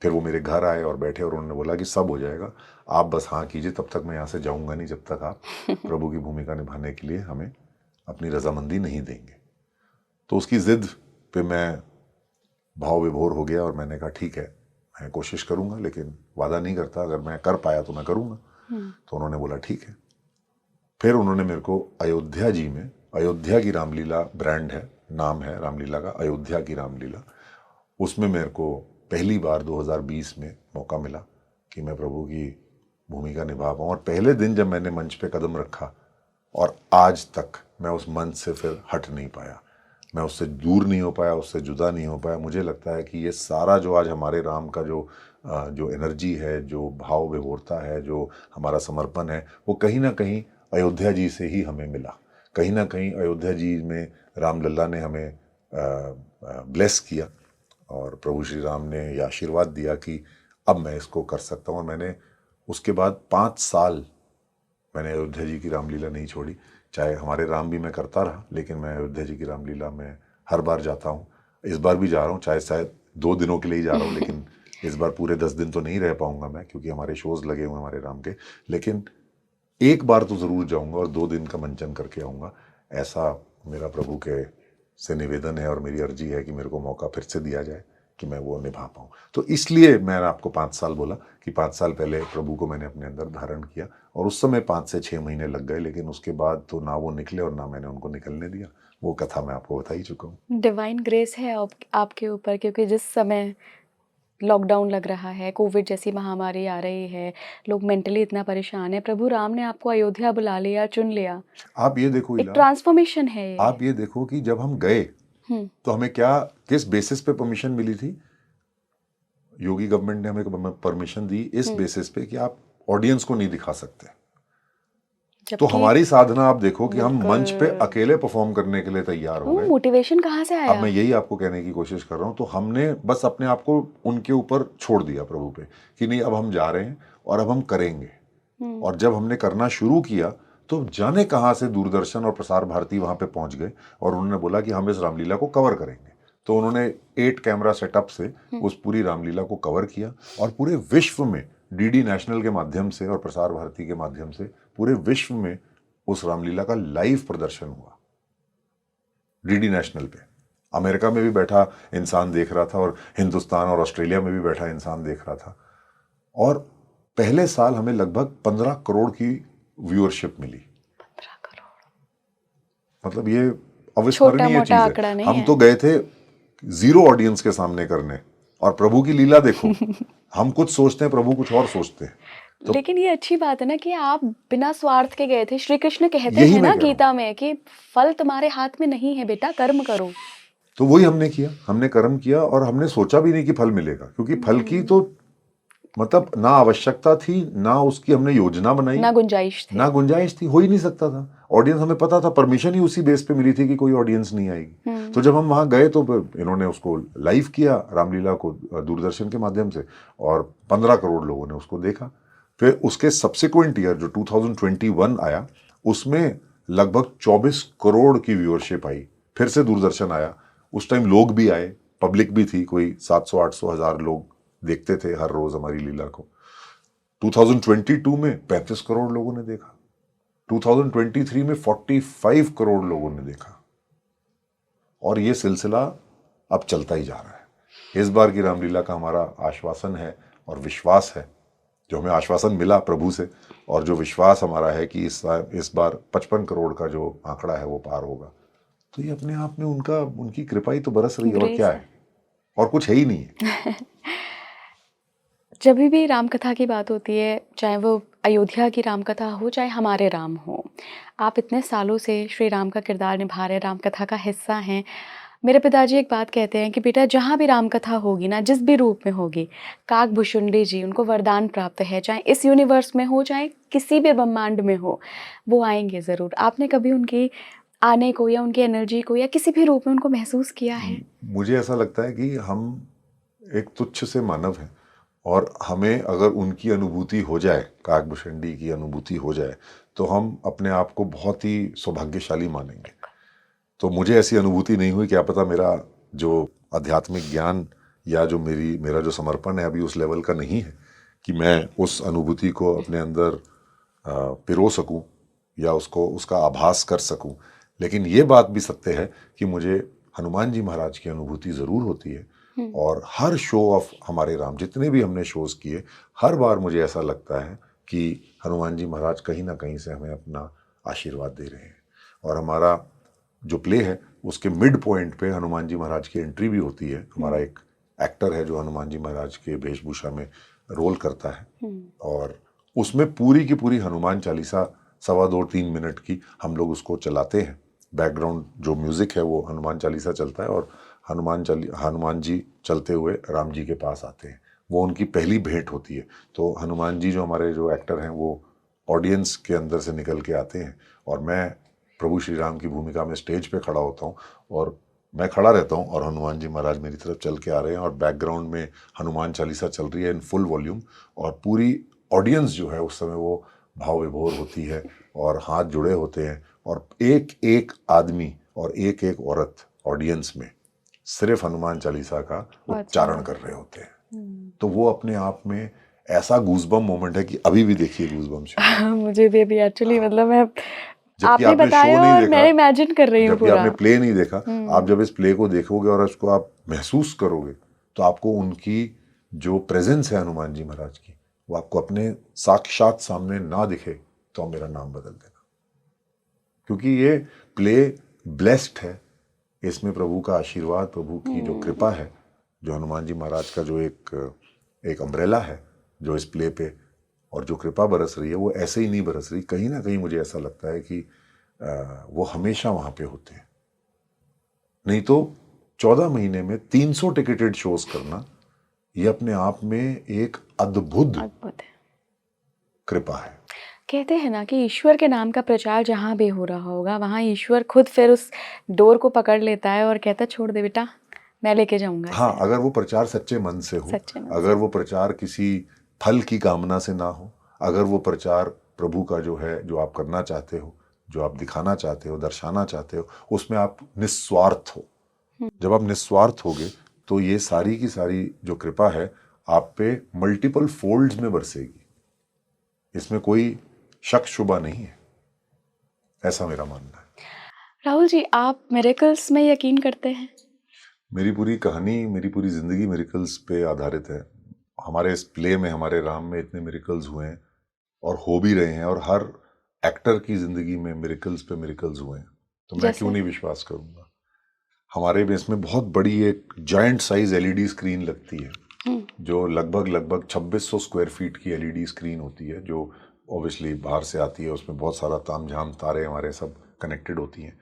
फिर वो मेरे घर आए और बैठे और उन्होंने बोला कि सब हो जाएगा, आप बस हाँ कीजिए, तब तक मैं यहाँ से जाऊँगा नहीं जब तक आप प्रभु की भूमिका निभाने के लिए हमें अपनी रजामंदी नहीं देंगे। तो उसकी जिद पे मैं भाव विभोर हो गया और मैंने कहा ठीक है, मैं कोशिश करूँगा, लेकिन वादा नहीं करता, अगर मैं कर पाया तो मैं करूँगा। तो उन्होंने बोला ठीक है। फिर उन्होंने मेरे को अयोध्या जी में, अयोध्या की रामलीला ब्रांड है, नाम है रामलीला का, अयोध्या की रामलीला, उसमें मेरे को पहली बार 2020 में मौका मिला कि मैं प्रभु की भूमिका निभा पाऊँ। और पहले दिन जब मैंने मंच पे कदम रखा और आज तक मैं उस मंच से फिर हट नहीं पाया। मैं उससे दूर नहीं हो पाया, उससे जुदा नहीं हो पाया। मुझे लगता है कि ये सारा जो आज हमारे राम का जो एनर्जी है, जो भाव विभोरता है, जो हमारा समर्पण है, वो कहीं ना कहीं अयोध्या जी से ही हमें मिला। कहीं ना कहीं अयोध्या जी में रामलला ने हमें ब्लेस किया और प्रभु श्री राम ने ये आशीर्वाद दिया कि अब मैं इसको कर सकता हूँ। और मैंने उसके बाद 5 साल मैंने अयोध्या जी की रामलीला नहीं छोड़ी। चाहे हमारे राम भी मैं करता रहा, लेकिन मैं अयोध्या जी की रामलीला में हर बार जाता हूँ। इस बार भी जा रहा हूँ, चाहे शायद 2 दिनों के लिए ही जा रहा हूँ, लेकिन इस बार पूरे 10 दिन तो नहीं रह पाऊंगा मैं, क्योंकि हमारे शोज लगे हुए हैं हमारे राम के। लेकिन एक बार तो ज़रूर जाऊंगा और 2 दिन का मंचन करके आऊँगा। ऐसा मेरा प्रभु के से निवेदन है और मेरी अर्जी है कि मेरे को मौका फिर से दिया जाए कि मैं वो निभा पाऊँ। तो इसलिए मैंने आपको 5 साल बोला कि 5 साल पहले प्रभु को मैंने अपने अंदर धारण किया, और उस समय 5 से 6 महीने लग गए, लेकिन उसके बाद तो ना वो निकले और ना मैंने उनको निकलने दिया। वो कथा मैं आपको बता ही चुका हूँ। डिवाइन ग्रेस है आपके ऊपर, क्योंकि जिस समय लॉकडाउन लग रहा है, कोविड जैसी महामारी आ रही है, लोग मेंटली इतना परेशान है, प्रभु राम ने आपको अयोध्या बुला लिया, चुन लिया। आप ये देखो एक ट्रांसफॉर्मेशन है ये। आप ये देखो कि जब हम गए तो हमें किस बेसिस पे परमिशन मिली थी? योगी गवर्नमेंट ने हमें परमिशन दी इस बेसिस पे कि आप ऑडियंस को नहीं दिखा सकते। तो हमारी साधना आप देखो कि हम मंच पे अकेले परफॉर्म करने के लिए तैयार हो गए। मोटिवेशन कहाँ से आया? अब मैं यही आपको कहने की कोशिश कर रहा हूँ। तो हमने बस अपने आप को उनके ऊपर छोड़ दिया प्रभु पे कि नहीं, अब हम जा रहे हैं और अब हम करेंगे। और जब हमने करना शुरू किया तो जाने कहाँ से दूरदर्शन और प्रसार भारती वहां पे पहुंच गए और उन्होंने बोला कि हम इस रामलीला को कवर करेंगे। तो उन्होंने 8 कैमरा सेटअप से उस पूरी रामलीला को कवर किया और पूरे विश्व में डीडी नेशनल के माध्यम से और प्रसार भारती के माध्यम से पूरे विश्व में उस रामलीला का लाइव प्रदर्शन हुआ। डीडी नेशनल पे अमेरिका में भी बैठा इंसान देख रहा था और हिंदुस्तान और ऑस्ट्रेलिया में भी बैठा इंसान देख रहा था। और पहले साल हमें लगभग 15 करोड़ की व्यूअरशिप मिली। 15 करोड़, मतलब ये अविस्मरणीय चीज है। हम तो गए थे 0 ऑडियंस के सामने करने, और प्रभु की लीला देखो। हम कुछ सोचते हैं, प्रभु कुछ और सोचते हैं। तो लेकिन ये अच्छी बात है ना कि आप बिना स्वार्थ के गए थे। श्री कृष्ण कहते हैं ना गीता में कि फल तुम्हारे हाथ में नहीं है बेटा, कर्म करो। तो वही हमने किया, हमने कर्म किया और हमने सोचा भी नहीं कि फल मिलेगा, क्योंकि फल की तो मतलब ना आवश्यकता थी, ना उसकी हमने योजना बनाई, ना गुंजाइश थी, हो ही नहीं सकता था। ऑडियंस हमें पता था, परमिशन ही उसी बेस पे मिली थी कि कोई ऑडियंस नहीं आएगी। तो जब हम वहां गए तो इन्होंने उसको लाइव किया रामलीला को दूरदर्शन के माध्यम से, और 15 करोड़ लोगों ने उसको देखा। फिर उसके सब्सिक्वेंट ईयर जो 2021 आया, उसमें लगभग 24 करोड़ की व्यूअरशिप आई। फिर से दूरदर्शन आया, उस टाइम लोग भी आए, पब्लिक भी थी, कोई 700-800 हज़ार लोग देखते थे हर रोज हमारी लीला को। 2022 में 35 करोड़ लोगों ने देखा, 2023 में 45 करोड़ लोगों ने देखा, और ये सिलसिला अब चलता ही जा रहा है। इस बार की रामलीला का हमारा आश्वासन है और विश्वास है, जो हमें आश्वासन मिला प्रभु से, और जो विश्वास हमारा है कि इस बार 55 करोड़ का जो आंकड़ा है वो पार होगा। तो ये अपने आप में उनकी कृपा ही तो बरस रही है, और क्या है, और कुछ है ही नहीं है। जब भी राम कथा की बात होती है, चाहे वो अयोध्या की राम कथा हो, चाहे हमारे राम हो, आप इतने सालों से श्री राम का किरदार निभा रहे, राम कथा का हिस्सा हैं। मेरे पिताजी एक बात कहते हैं कि बेटा, जहाँ भी राम कथा होगी ना, जिस भी रूप में होगी, काकभूषुंडी जी, उनको वरदान प्राप्त है, चाहे इस यूनिवर्स में हो, चाहे किसी भी ब्रह्मांड में हो, वो आएंगे ज़रूर। आपने कभी उनकी आने को या उनकी एनर्जी को या किसी भी रूप में उनको महसूस किया है? मुझे ऐसा लगता है कि हम एक तुच्छ से मानव हैं, और हमें अगर उनकी अनुभूति हो जाए, काकभूषुंडी की अनुभूति हो जाए, तो हम अपने आप को बहुत ही सौभाग्यशाली मानेंगे। तो मुझे ऐसी अनुभूति नहीं हुई, क्या पता मेरा जो आध्यात्मिक ज्ञान या जो मेरा जो समर्पण है अभी उस लेवल का नहीं है कि मैं उस अनुभूति को अपने अंदर पिरो सकूं या उसका आभास कर सकूं। लेकिन ये बात भी सत्य है कि मुझे हनुमान जी महाराज की अनुभूति ज़रूर होती है, और हर शो ऑफ हमारे राम, जितने भी हमने शोज़ किए, हर बार मुझे ऐसा लगता है कि हनुमान जी महाराज कहीं ना कहीं से हमें अपना आशीर्वाद दे रहे हैं। और हमारा जो प्ले है उसके मिड पॉइंट पे हनुमान जी महाराज की एंट्री भी होती है। हमारा एक एक्टर है जो हनुमान जी महाराज के वेशभूषा में रोल करता है, और उसमें पूरी की पूरी हनुमान चालीसा 2.25-3 मिनट की हम लोग उसको चलाते हैं, बैकग्राउंड जो म्यूज़िक है वो हनुमान चालीसा चलता है और हनुमान जी चलते हुए राम जी के पास आते हैं। वो उनकी पहली भेंट होती है। तो हनुमान जी जो हमारे जो एक्टर हैं वो ऑडियंस के अंदर से निकल के आते हैं और मैं प्रभु श्री राम की भूमिका में स्टेज पे खड़ा होता हूँ और मैं खड़ा रहता हूँ और हनुमान जी महाराज मेरी तरफ चल के आ रहे हैं और बैकग्राउंड में हनुमान चालीसा चल रही है इन फुल वॉल्यूम और पूरी ऑडियंस जो है उस समय वो भाव विभोर होती है और हाथ जुड़े होते हैं और एक एक आदमी और एक एक औरत ऑडियंस में सिर्फ हनुमान चालीसा का उच्चारण कर रहे होते हैं। तो वो अपने आप में ऐसा गूज़बम मोमेंट है कि अभी भी देखिए गूज़बम्स। मुझे भी अभी एक्चुअली मतलब मैं जबकि आपने आपने शो बताया नहीं और देखा, मैं इमेजिन कर रही हूँ जबकि पूरा। आपने प्ले नहीं देखा, आप जब इस प्ले को देखोगे और उसको आप महसूस करोगे तो आपको उनकी जो प्रेजेंस है हनुमान जी महाराज की वो आपको अपने साक्षात सामने ना दिखे तो मेरा नाम बदल देना, क्योंकि ये प्ले ब्लेस्ड है। इसमें प्रभु का आशीर्वाद, प्रभु की जो कृपा है, जो हनुमान जी महाराज का जो एक अम्ब्रेला है जो इस प्ले पे और जो कृपा बरस रही है वो ऐसे ही नहीं बरस रही। कहीं ना कहीं मुझे ऐसा लगता है कि वो हमेशा वहाँ पे होते हैं। नहीं तो 14 महीने में 300 टिकटेड शोज करना ये अपने आप में एक अद्भुत कृपा है। कहते हैं ना कि ईश्वर के नाम का प्रचार जहाँ भी हो रहा होगा वहाँ ईश्वर खुद फिर उस डोर को पकड़ लेता है और कहता है छोड़ दे बेटा, मैं लेके जाऊंगा। हाँ, अगर वो प्रचार सच्चे मन से हो, अगर वो प्रचार किसी फल की कामना से ना हो, अगर वो प्रचार प्रभु का जो है, जो आप करना चाहते हो, जो आप दिखाना चाहते हो, दर्शाना चाहते हो, उसमें आप निस्वार्थ हो। जब आप निस्वार्थ होगे तो ये सारी की सारी जो कृपा है आप पे मल्टीपल फोल्ड्स में बरसेगी। इसमें कोई शक शुबा नहीं है, ऐसा मेरा मानना है। राहुल जी, आप मिरेकल्स में यकीन करते हैं? मेरी पूरी कहानी, मेरी पूरी जिंदगी मिरेकल्स पे आधारित है। हमारे इस प्ले में, हमारे राम में इतने मिरेकल्स हुए हैं और हो भी रहे हैं और हर एक्टर की जिंदगी में मिरेकल्स पे मिरेकल्स हुए हैं, तो मैं क्यों नहीं विश्वास करूंगा। हमारे में इसमें बहुत बड़ी एक जायंट साइज एलईडी स्क्रीन लगती है जो लगभग 2600 स्क्वायर फीट की एलईडी स्क्रीन होती है, जो ऑब्वियसली बाहर से आती है। उसमें बहुत सारा तामझाम तारे हमारे सब कनेक्टेड होती हैं।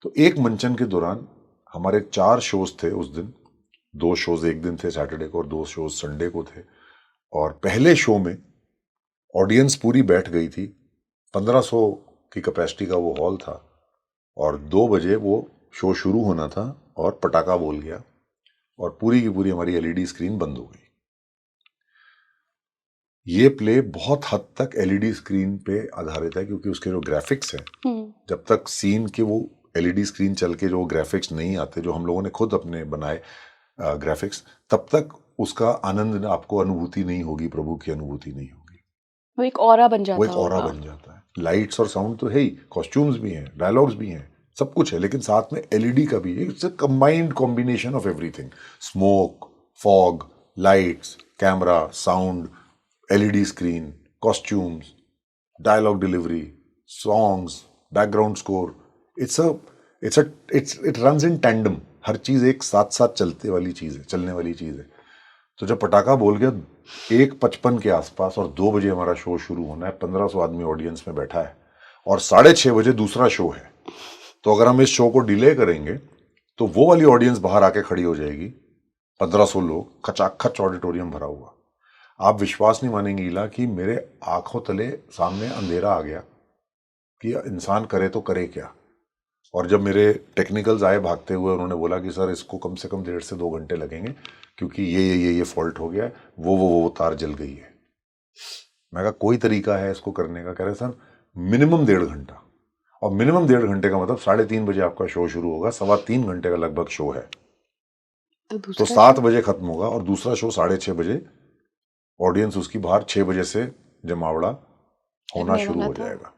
तो एक मंचन के दौरान हमारे 4 शोज थे उस दिन। 2 शोज एक दिन थे सैटरडे को और 2 शोज संडे को थे। और पहले शो में ऑडियंस पूरी बैठ गई थी। 1500 की कैपेसिटी का वो हॉल था और 2 बजे वो शो शुरू होना था और पटाखा बोल गया और पूरी की पूरी हमारी एलईडी स्क्रीन बंद हो गई। ये प्ले बहुत हद तक एलईडी स्क्रीन पे आधारित है क्योंकि उसके जो ग्राफिक्स हैं, जब तक सीन के वो एलईडी स्क्रीन चल के जो ग्राफिक्स नहीं आते, जो हम लोगों ने खुद अपने बनाए ग्राफिक्स, तब तक उसका आनंद आपको अनुभूति नहीं होगी, प्रभु की अनुभूति नहीं होगी। वो एक ऑरा बन जाता है। वो एक ऑरा बन जाता है। लाइट्स और साउंड तो है ही, कॉस्ट्यूम्स भी हैं, डायलॉग्स भी हैं, सब कुछ है, लेकिन साथ में एलईडी का भी, it's a combined combination of everything. Smoke, fog, lights, camera, sound, LED screen, costumes, dialogue delivery, songs, background score, it runs in tandem. हर चीज एक साथ साथ चलने वाली चीज है। तो जब पटाखा बोल गया 1:55 के आसपास और 2 बजे हमारा शो शुरू होना है, 1500 आदमी ऑडियंस में बैठा है और 6:30 बजे दूसरा शो है, तो अगर हम इस शो को डिले करेंगे तो वो वाली ऑडियंस बाहर आके खड़ी हो जाएगी। 1500 लोग, खचाखच ऑडिटोरियम भरा हुआ। आप विश्वास नहीं मानेंगे इला कि मेरे आंखों तले सामने अंधेरा आ गया कि इंसान करे तो करे क्या। और जब मेरे टेक्निकल्स आए भागते हुए, उन्होंने बोला कि सर इसको कम से कम 1.5 से 2 घंटे लगेंगे क्योंकि ये फॉल्ट हो गया है, वो तार जल गई है। मैं कहा कोई तरीका है इसको करने का? कह रहे सर मिनिमम 1.5 घंटा। और मिनिमम 1.5 घंटे का मतलब 3:30 बजे आपका शो शुरू होगा, 3.25 घंटे का लगभग शो है, तो 7 बजे खत्म होगा और दूसरा शो 6:30 बजे, ऑडियंस उसकी बाहर 6 बजे से जमावड़ा होना शुरू हो जाएगा।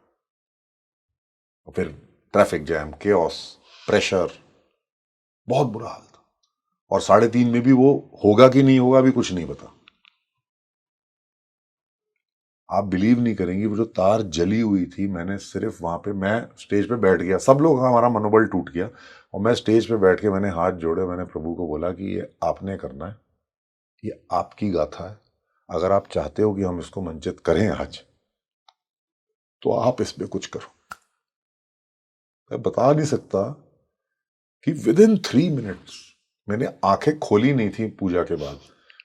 और फिर ट्रैफिक जैम, केओस, प्रेशर, बहुत बुरा हाल था। और 3:30 में भी वो होगा कि नहीं होगा अभी कुछ नहीं पता। आप बिलीव नहीं करेंगी, वो जो तार जली हुई थी, मैंने सिर्फ वहां पे, मैं स्टेज पे बैठ गया, सब लोग, हमारा मनोबल टूट गया और मैं स्टेज पे बैठ के मैंने हाथ जोड़े, मैंने प्रभु को बोला कि ये आपने करना है, ये आपकी गाथा है। अगर आप चाहते हो कि हम इसको मंचित करें आज, तो आप इसमें कुछ करो। मैं बता नहीं सकता कि विद इन 3 मिनट्स, मैंने आंखें खोली नहीं थी पूजा के बाद,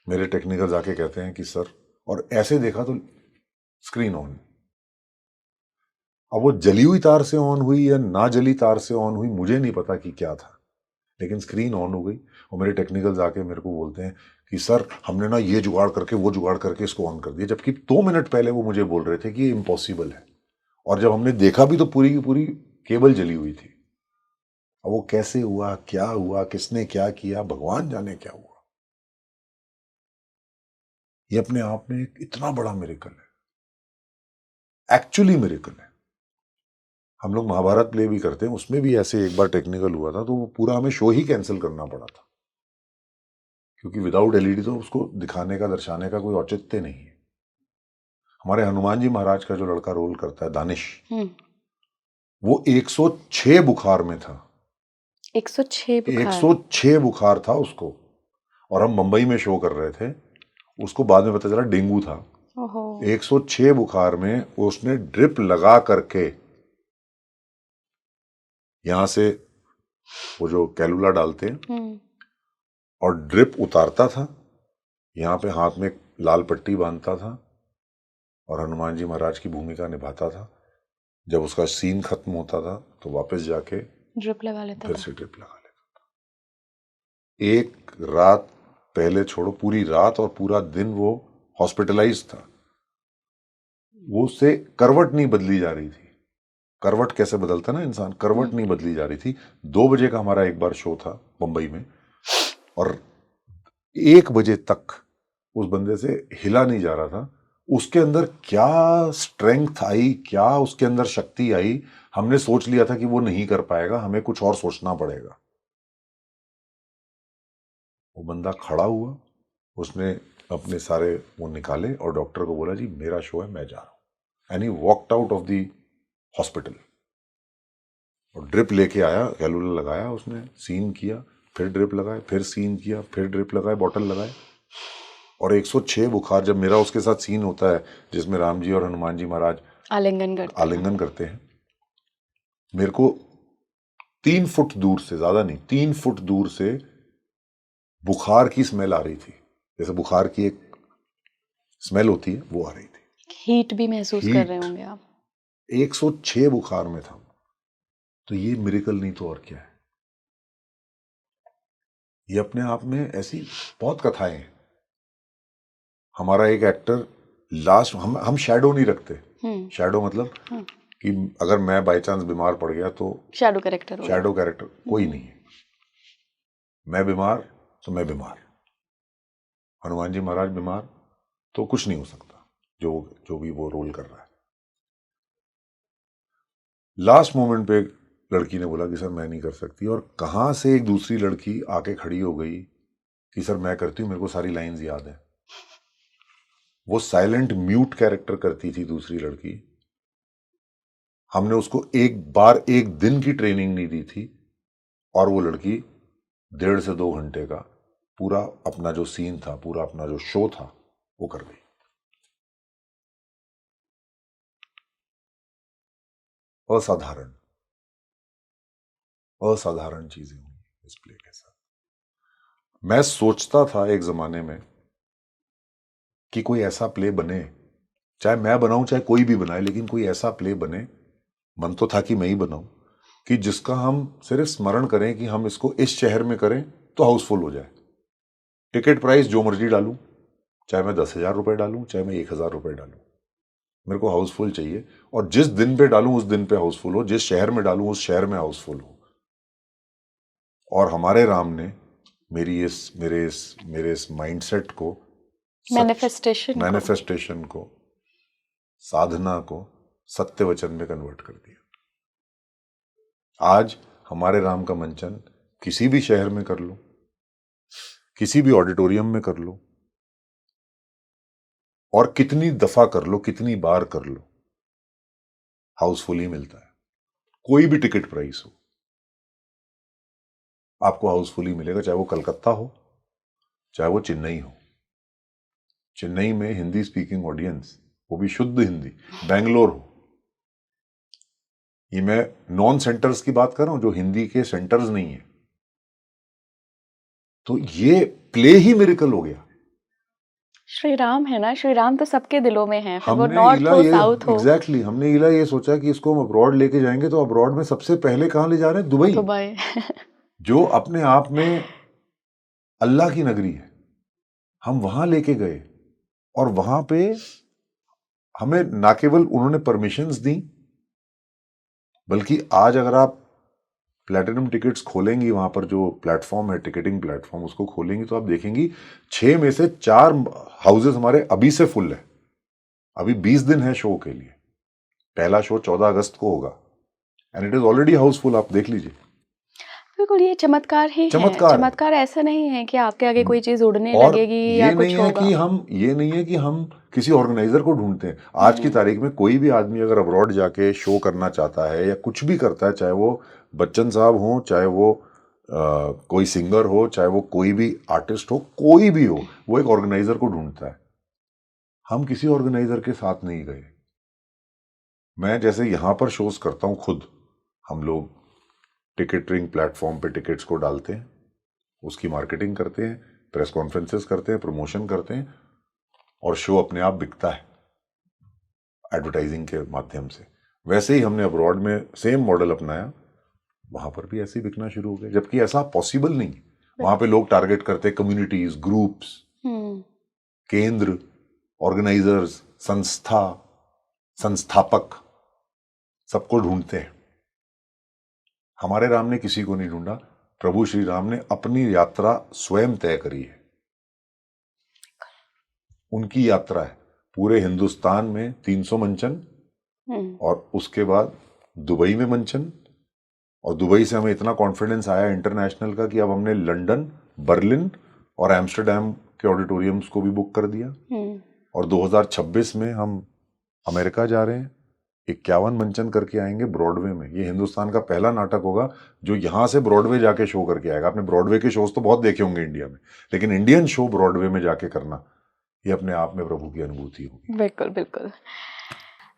मेरे टेक्निकल आके कहते हैं कि सर, और ऐसे देखा तो स्क्रीन ऑन। अब वो जली हुई तार से ऑन हुई या ना जली तार से ऑन हुई मुझे नहीं पता कि क्या था, लेकिन स्क्रीन ऑन हो गई। और मेरे टेक्निकल्स आके मेरे को बोलते हैं कि सर हमने ना ये जुगाड़ करके वो जुगाड़ करके इसको ऑन कर दिया, जबकि 2 मिनट पहले वो मुझे बोल रहे थे कि ये इम्पॉसिबल है। और जब हमने देखा भी तो पूरी की पूरी केबल जली हुई थी। अब वो कैसे हुआ, क्या हुआ, किसने क्या किया, भगवान जाने क्या हुआ। ये अपने आप में एक इतना बड़ा मिरेकल है, एक्चुअली मिरेकल है। हम लोग महाभारत प्ले भी करते हैं, उसमें भी ऐसे एक बार टेक्निकल हुआ था, तो वो पूरा हमें शो ही कैंसिल करना पड़ा था, क्योंकि विदाउट एलईडी तो उसको दिखाने का, दर्शाने का कोई औचित्य नहीं है। हमारे हनुमान जी महाराज का जो लड़का रोल करता है, दानिश, वो 106 बुखार में था। 106 बुखार? 106 बुखार था उसको। और हम मुंबई में शो कर रहे थे, उसको बाद में पता चला डेंगू था। ओहो। 106 बुखार में उसने ड्रिप लगा करके यहां से वो जो कैलुला डालते हैं और ड्रिप उतारता था, यहाँ पे हाथ में लाल पट्टी बांधता था और हनुमान जी महाराज की भूमिका निभाता था। जब उसका सीन खत्म होता था तो वापस जाके ड्रिप लगा लेता फिर था। से ड्रिप लगा लेता था। एक रात पहले छोड़ो, पूरी रात और पूरा दिन वो हॉस्पिटलाइज था। वो उससे करवट नहीं बदली जा रही थी। करवट कैसे बदलता ना इंसान, करवट नहीं बदली जा रही थी। 2 बजे का हमारा एक बार शो था मुंबई में, और 1 बजे तक उस बंदे से हिला नहीं जा रहा था। उसके अंदर क्या स्ट्रेंथ आई, क्या उसके अंदर शक्ति आई, हमने सोच लिया था कि वो नहीं कर पाएगा, हमें कुछ और सोचना पड़ेगा। वो बंदा खड़ा हुआ, उसने अपने सारे वो निकाले और डॉक्टर को बोला, जी मेरा शो है, मैं जा रहा हूं। And he walked out of the hospital और ड्रिप लेके आया, कैलुला लगाया, उसने सीन किया, फिर ड्रिप लगाए, फिर सीन किया, फिर ड्रिप लगाए, बॉटल लगाए। और 106 बुखार, जब मेरा उसके साथ सीन होता है जिसमें राम जी और हनुमान जी महाराज आलिंगन करते हैं, मेरे को 3 फुट दूर से, ज्यादा नहीं, 3 फुट दूर से बुखार की स्मेल आ रही थी। जैसे बुखार की एक स्मेल होती है, वो आ रही थी। हीट भी महसूस कर रहे होंगे आप। 106 बुखार में था। तो ये मिरेकल नहीं तो और क्या है। ये अपने आप में ऐसी बहुत कथाएं हैं। हमारा एक एक्टर लास्ट, हम शैडो नहीं रखते। शैडो मतलब कि अगर मैं बाय चांस बीमार पड़ गया तो शैडो कैरेक्टर कोई नहीं है। मैं बीमार तो मैं बीमार, हनुमान जी महाराज बीमार तो कुछ नहीं हो सकता, जो भी वो रोल कर रहा है। लास्ट मोमेंट पे लड़की ने बोला कि सर मैं नहीं कर सकती, और कहां से एक दूसरी लड़की आके खड़ी हो गई कि सर मैं करती हूँ, मेरे को सारी लाइंस याद है। वो साइलेंट म्यूट कैरेक्टर करती थी दूसरी लड़की। हमने उसको एक दिन की ट्रेनिंग नहीं दी थी, और वो लड़की 1.5 से 2 घंटे का पूरा अपना जो सीन था, पूरा अपना जो शो था, वो कर गई। असाधारण चीजें हुई इस प्ले के साथ। मैं सोचता था एक जमाने में कि कोई ऐसा प्ले बने, चाहे मैं बनाऊं चाहे कोई भी बनाए, लेकिन कोई ऐसा प्ले बने, मन तो था कि मैं ही बनाऊं, कि जिसका हम सिर्फ स्मरण करें कि हम इसको इस शहर में करें तो हाउसफुल हो जाए। टिकट प्राइस जो मर्जी डालूं, चाहे मैं 10,000 रुपए डालूं, चाहे मैं 1,000 रुपए डालूं, मेरे को हाउसफुल चाहिए। और जिस दिन पे डालूं उस दिन पे हाउसफुल हो, जिस शहर में डालूं उस शहर में हाउसफुल हो। और हमारे राम ने मेरे इस माइंडसेट को, मैनिफेस्टेशन को, साधना को सत्य वचन में कन्वर्ट कर दिया। आज हमारे राम का मंचन किसी भी शहर में कर लो, किसी भी ऑडिटोरियम में कर लो, और कितनी दफा कर लो, कितनी बार कर लो, हाउसफुल ही मिलता है। कोई भी टिकट प्राइस हो, आपको हाउसफुल ही मिलेगा, चाहे वो कलकत्ता हो, चाहे वो चेन्नई हो। चेन्नई में हिंदी स्पीकिंग ऑडियंस, वो भी शुद्ध हिंदी, बेंगलोर हो, ये मैं नॉन सेंटर्स की बात कर रहा हूं, जो हिंदी के सेंटर्स नहीं है। तो ये प्ले ही मिरेकल हो गया। श्री राम है ना, श्री राम तो सबके दिलों में है, फिर वो हमने नॉर्थ इला हो ये साउथ हो। एग्जैक्टली हमने इला ये सोचा कि इसको हम अब्रॉड लेके जाएंगे, तो अब्रॉड में सबसे पहले कहाँ ले जा रहे हैं? दुबई, दुबई जो अपने आप में अल्लाह की नगरी है। हम वहां लेके गए और वहां पे हमें ना केवल उन्होंने परमिशंस दी, बल्कि आज अगर आप प्लेटिनम टिकट्स खोलेंगी, वहां पर जो प्लेटफॉर्म है, टिकटिंग प्लेटफॉर्म, उसको खोलेंगी तो आप देखेंगी 6 में से 4 हाउसेस हमारे अभी से फुल है। अभी 20 दिन है शो के लिए। पहला शो 14 अगस्त को होगा and it is already Housefull. आप देख लीजिए। बिल्कुल, ये चमत्कार ही है। चमत्कार है। चमत्कार ऐसा नहीं है कि आपके आगे कोई चीज उड़ने और लगेगी ये या नहीं कुछ है होगा। कि हम किसी ऑर्गेनाइजर को ढूंढते हैं। आज की तारीख में कोई भी आदमी अगर अब्रॉड जाके शो करना चाहता है या कुछ भी करता है, चाहे वो बच्चन साहब हो, चाहे वो कोई सिंगर हो, चाहे वो कोई भी आर्टिस्ट हो, कोई भी हो, वो एक ऑर्गेनाइजर को ढूंढता है। हम किसी ऑर्गेनाइजर के साथ नहीं गए। मैं जैसे यहां पर शोज करता हूं खुद, हम लोग टिकटिंग प्लेटफॉर्म पे टिकट्स को डालते हैं, उसकी मार्केटिंग करते हैं, प्रेस कॉन्फ्रेंसेस करते हैं, प्रमोशन करते हैं और शो अपने आप बिकता है एडवर्टाइजिंग के माध्यम से। वैसे ही हमने अब्रॉड में सेम मॉडल अपनाया, वहां पर भी ऐसे ही बिकना शुरू हो गया, जबकि ऐसा पॉसिबल नहीं। वहां पे लोग टारगेट करते हैं कम्युनिटीज, ग्रुप्स, केंद्र, ऑर्गेनाइजर्स, संस्था, संस्थापक, सबको ढूंढते हैं। हमारे राम ने किसी को नहीं ढूंढा। प्रभु श्री राम ने अपनी यात्रा स्वयं तय करी है। उनकी यात्रा है। पूरे हिंदुस्तान में 300 मंचन और उसके बाद दुबई में मंचन, और दुबई से हमें इतना कॉन्फिडेंस आया इंटरनेशनल का कि अब हमने लंदन, बर्लिन और एम्स्टरडेम के ऑडिटोरियम्स को भी बुक कर दिया। और 2026 में हम अमेरिका जा रहे हैं, 51 मंचन करके आएंगे ब्रॉडवे में। ये हिंदुस्तान का पहला नाटक होगा जो यहां से ब्रॉडवे जाके शो करके आएगा। आपने ब्रॉडवे के शोज तो बहुत देखे होंगे इंडिया में, लेकिन इंडियन शो ब्रॉडवे में जाके करना, ये अपने आप में प्रभु की अनुभूति होगी। बिल्कुल बिल्कुल।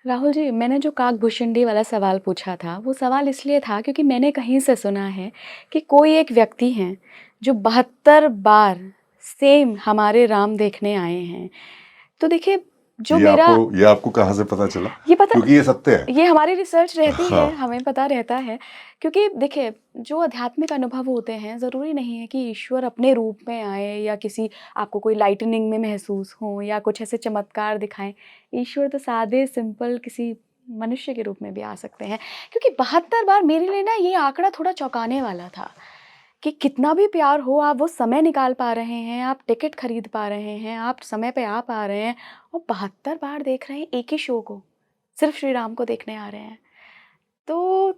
राहुल जी, मैंने जो काकभूषुंडी वाला सवाल पूछा था, वो सवाल इसलिए था क्योंकि मैंने कहीं से सुना है कि कोई एक व्यक्ति हैं जो 72 बार सेम हमारे राम देखने आए हैं। तो देखिए, जो ये आपको कहाँ से पता चला? ये पता, क्योंकि ये सत्य है, ये हमारी रिसर्च रहती हाँ। है, हमें पता रहता है। क्योंकि देखिए, जो आध्यात्मिक अनुभव होते हैं, ज़रूरी नहीं है कि ईश्वर अपने रूप में आए या किसी आपको कोई लाइटनिंग में महसूस हो या कुछ ऐसे चमत्कार दिखाएं। ईश्वर तो सादे सिंपल किसी मनुष्य के रूप में भी आ सकते हैं। क्योंकि 72 बार मेरे लिए ना ये आंकड़ा थोड़ा चौंकाने वाला था कि कितना भी प्यार हो, आप वो समय निकाल पा रहे हैं, आप टिकट खरीद पा रहे हैं, आप समय पे आ पा रहे हैं और 72 बार देख रहे हैं एक ही शो को, सिर्फ श्री राम को देखने आ रहे हैं। तो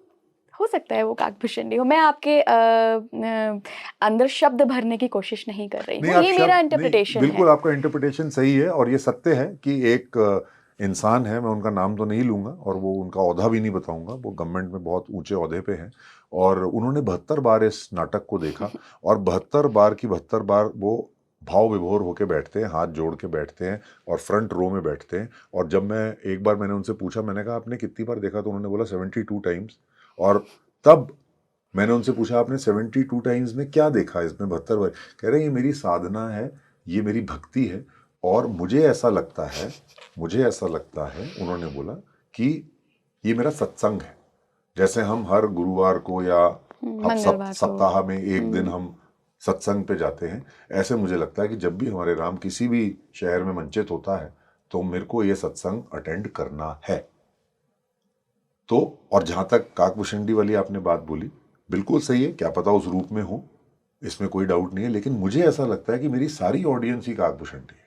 हो सकता है वो काकभूषुंडी हो। मैं आपके अंदर शब्द भरने की कोशिश नहीं कर रही हूँ, ये मेरा इंटरप्रिटेशन है। बिल्कुल आपका इंटरप्रिटेशन सही है और ये सत्य है कि एक इंसान है, मैं उनका नाम तो नहीं लूंगा और वो उनका औहदा भी नहीं बताऊंगा, वो गवर्नमेंट में बहुत ऊंचे औहदे पे हैं और उन्होंने 72 बार इस नाटक को देखा और 72 बार की 72 बार वो भाव विभोर होके बैठते हैं, हाथ जोड़ के बैठते हैं और फ्रंट रो में बैठते हैं। और जब मैं एक बार मैंने उनसे पूछा, मैंने कहा आपने कितनी बार देखा, तो उन्होंने बोला 72 टाइम्स। और तब मैंने उनसे पूछा आपने 72 टाइम्स में क्या देखा, इसमें 72 बार? कह रहे हैं ये मेरी साधना है, ये मेरी भक्ति है और मुझे ऐसा लगता है, उन्होंने बोला कि ये मेरा सत्संग है। जैसे हम हर गुरुवार को या सप्ताह में एक दिन हम सत्संग पे जाते हैं, ऐसे मुझे लगता है कि जब भी हमारे राम किसी भी शहर में मंचित होता है तो मेरे को ये सत्संग अटेंड करना है। तो और जहां तक काकभूषुंडी वाली आपने बात बोली, बिल्कुल सही है, क्या पता उस रूप में हो, इसमें कोई डाउट नहीं है, लेकिन मुझे ऐसा लगता है कि मेरी सारी ऑडियंस ही काकभूषुंडी है।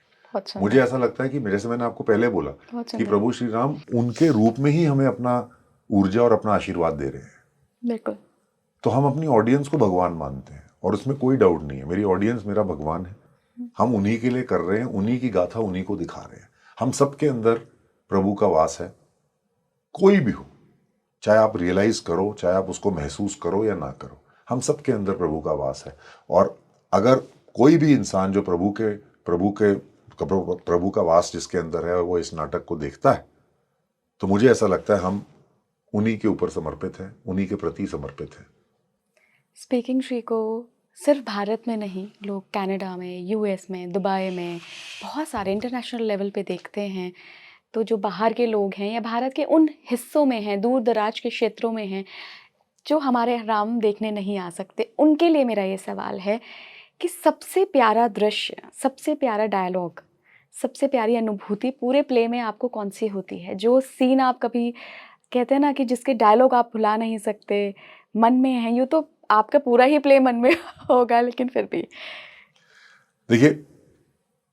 मुझे ऐसा लगता है कि जैसे मैंने आपको पहले बोला कि प्रभु श्री राम उनके रूप में ही हमें अपना ऊर्जा और अपना आशीर्वाद दे रहे हैं। बिल्कुल। तो हम अपनी ऑडियंस को भगवान मानते हैं और उसमें कोई डाउट नहीं है, मेरी ऑडियंस मेरा भगवान है। हम उन्हीं के लिए कर रहे हैं, उन्हीं की गाथा उन्हीं को दिखा रहे हैं। हम सबके अंदर प्रभु का वास है, कोई भी हो, चाहे आप रियलाइज करो, चाहे आप उसको महसूस करो या ना करो, हम सबके अंदर प्रभु का वास है। और अगर कोई भी इंसान जो प्रभु का वास जिसके अंदर है वो इस नाटक को देखता है, तो मुझे ऐसा लगता है हम उन्हीं के ऊपर समर्पित है, उन्हीं के प्रति समर्पित है। स्पीकिंग ट्री को सिर्फ भारत में नहीं, लोग कनाडा में, यूएस में, दुबई में, बहुत सारे इंटरनेशनल लेवल पे देखते हैं। तो जो बाहर के लोग हैं या भारत के उन हिस्सों में हैं, दूर दराज के क्षेत्रों में हैं, जो हमारे राम देखने नहीं आ सकते, उनके लिए मेरा ये सवाल है कि सबसे प्यारा दृश्य, सबसे प्यारा डायलॉग, सबसे प्यारी अनुभूति पूरे प्ले में आपको कौन सी होती है? जो सीन आप कभी कहते हैं ना कि जिसके डायलॉग आप भुला नहीं सकते, मन में है, यूँ तो आपका पूरा ही प्ले मन में होगा, लेकिन फिर भी। देखिए,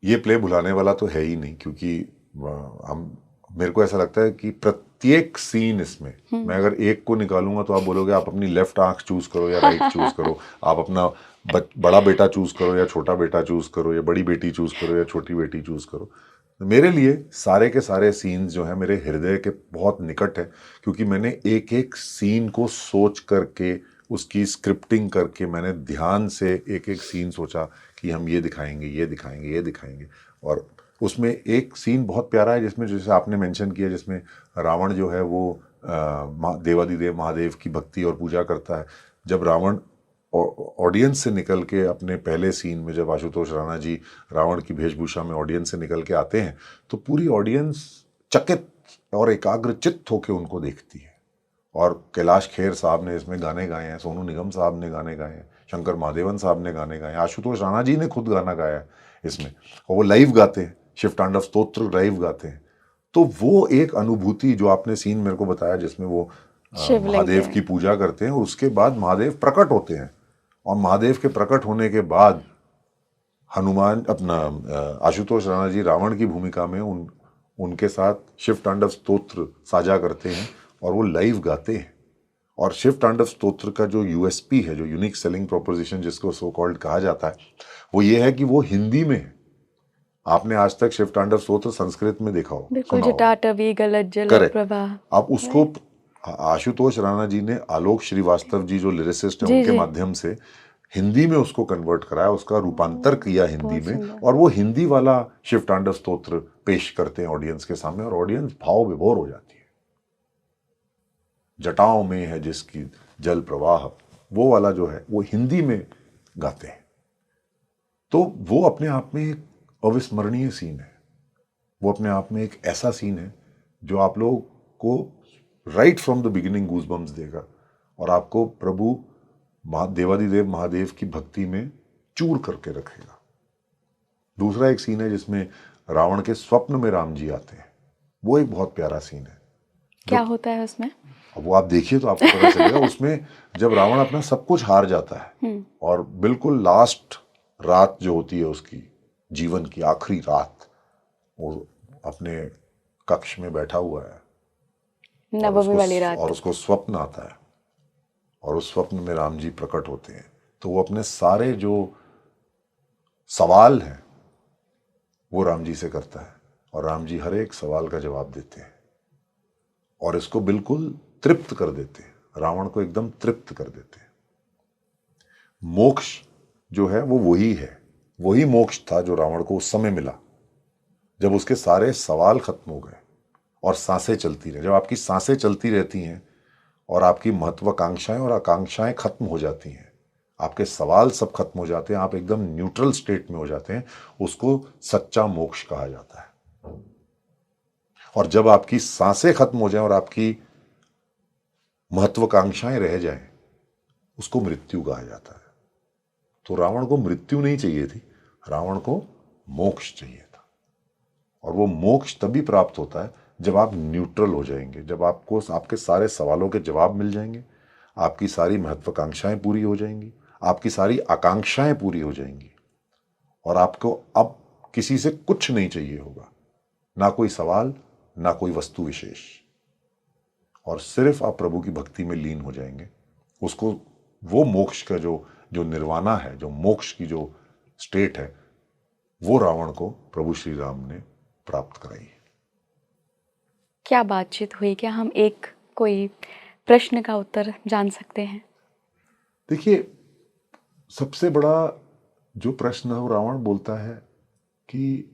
ये प्ले भुलाने वाला तो है ही नहीं, क्योंकि हम मेरे को ऐसा लगता है कि प्रत्येक सीन इसमें, मैं अगर एक को निकालूंगा तो आप बोलोगे आप अपनी लेफ्ट आंख चूज करो या राइट चूज करो, आप अपना बड़ा बेटा चूज करो या छोटा बेटा चूज करो, या बड़ी बेटी चूज करो या छोटी बेटी चूज करो। मेरे लिए सारे के सारे सीन्स जो है मेरे हृदय के बहुत निकट है, क्योंकि मैंने एक एक सीन को सोच करके, उसकी स्क्रिप्टिंग करके, मैंने ध्यान से एक एक सीन सोचा कि हम ये दिखाएंगे, ये दिखाएंगे, ये दिखाएंगे। और उसमें एक सीन बहुत प्यारा है जिसमें, जैसे आपने मेंशन किया, जिसमें रावण जो है वो देवादिदेव महादेव की भक्ति और पूजा करता है। जब रावण ऑडियंस से निकल के अपने पहले सीन में, जब आशुतोष राणा जी रावण की वेशभूषा में ऑडियंस से निकल के आते हैं, तो पूरी ऑडियंस चकित और एकाग्रचित्त होकर उनको देखती है। और कैलाश खेर साहब ने इसमें गाने गाए हैं, सोनू निगम साहब ने गाने गाए हैं, शंकर महादेवन साहब ने गाने गाए हैं, आशुतोष राणा जी ने खुद गाना गाया है इसमें, और वो लाइव गाते हैं, शिव तांडव स्तोत्र लाइव गाते हैं। तो वो एक अनुभूति जो आपने सीन मेरे को बताया, जिसमें वो महादेव की पूजा करते हैं, और उसके बाद महादेव प्रकट होते हैं, और महादेव के प्रकट होने के बाद हनुमान अपना आशुतोष राणा जी रावण की भूमिका में उनके साथ शिव तांडव स्तोत्र साझा करते हैं और वो लाइव गाते हैं। और शिव तांडव स्तोत्र का जो यूएसपी है, जो यूनिक सेलिंग प्रोपोजिशन जिसको सो कॉल्ड कहा जाता है, वो ये है कि वो हिंदी में है। आपने आज तक शिव तांडव स्तोत्र संस्कृत में देखा हो, बिल्कुल, जटाटवी गलत जल प्रवाह। अब उसको आशुतोष राणा जी ने, आलोक श्रीवास्तव जी जो लिरिसिस्ट है, उनके माध्यम से हिंदी में उसको कन्वर्ट कराया, उसका रूपांतर किया हिंदी में, और वो हिंदी वाला शिव तांडव स्तोत्र पेश करते हैं ऑडियंस के सामने, और ऑडियंस भाव विभोर हो जाती है। जटाओं में है जिसकी जल प्रवाह, वो वाला जो है वो हिंदी में गाते हैं। तो वो अपने आप में एक अविस्मरणीय सीन है, वो अपने आप में एक ऐसा सीन है जो आप लोग को right from the beginning goosebumps देगा, और आपको प्रभु देवादिदेव महादेव की भक्ति में चूर करके रखेगा। दूसरा एक सीन है जिसमें रावण के स्वप्न में राम जी आते हैं, वो एक बहुत प्यारा सीन है। क्या होता है उसमें? अब वो आप देखिए तो आपको पता चलेगा। उसमें जब रावण अपना सब कुछ हार जाता है और बिल्कुल लास्ट रात जो होती है उसकी जीवन की आखिरी रात, वो अपने कक्ष में बैठा हुआ है, नवमी वाली रात, और उसको स्वप्न आता है, और उस स्वप्न में राम जी प्रकट होते हैं। तो वो अपने सारे जो सवाल हैं वो राम जी से करता है, और राम जी हर एक सवाल का जवाब देते हैं, और इसको बिल्कुल तृप्त कर देते हैं, रावण को एकदम तृप्त कर देते हैं। मोक्ष जो है वो वही है, वही मोक्ष था जो रावण को उस समय मिला जब उसके सारे सवाल खत्म हो गए और सांसें चलती रही। जब आपकी सांसें चलती रहती हैं और आपकी महत्वाकांक्षाएं और आकांक्षाएं खत्म हो जाती हैं, आपके सवाल सब खत्म हो जाते हैं, आप एकदम न्यूट्रल स्टेट में हो जाते हैं, उसको सच्चा मोक्ष कहा जाता है। और जब आपकी सांसें खत्म हो जाएं और आपकी महत्वाकांक्षाएं रह जाएं, उसको मृत्यु कहा जाता है। तो रावण को मृत्यु नहीं चाहिए थी, रावण को मोक्ष चाहिए था। और वो मोक्ष तभी प्राप्त होता है जब आप न्यूट्रल हो जाएंगे, जब आपको आपके सारे सवालों के जवाब मिल जाएंगे, आपकी सारी महत्वाकांक्षाएं पूरी हो जाएंगी, आपकी सारी आकांक्षाएं पूरी हो जाएंगी, और आपको अब किसी से कुछ नहीं चाहिए होगा, ना कोई सवाल, ना कोई वस्तु विशेष, और सिर्फ आप प्रभु की भक्ति में लीन हो जाएंगे। उसको वो मोक्ष का जो निर्वाणा है, जो मोक्ष की जो स्टेट है, वो रावण को प्रभु श्री राम ने प्राप्त कराई है। क्या बातचीत हुई? क्या हम एक कोई प्रश्न का उत्तर जान सकते हैं? देखिए, सबसे बड़ा जो प्रश्न है वो रावण बोलता है कि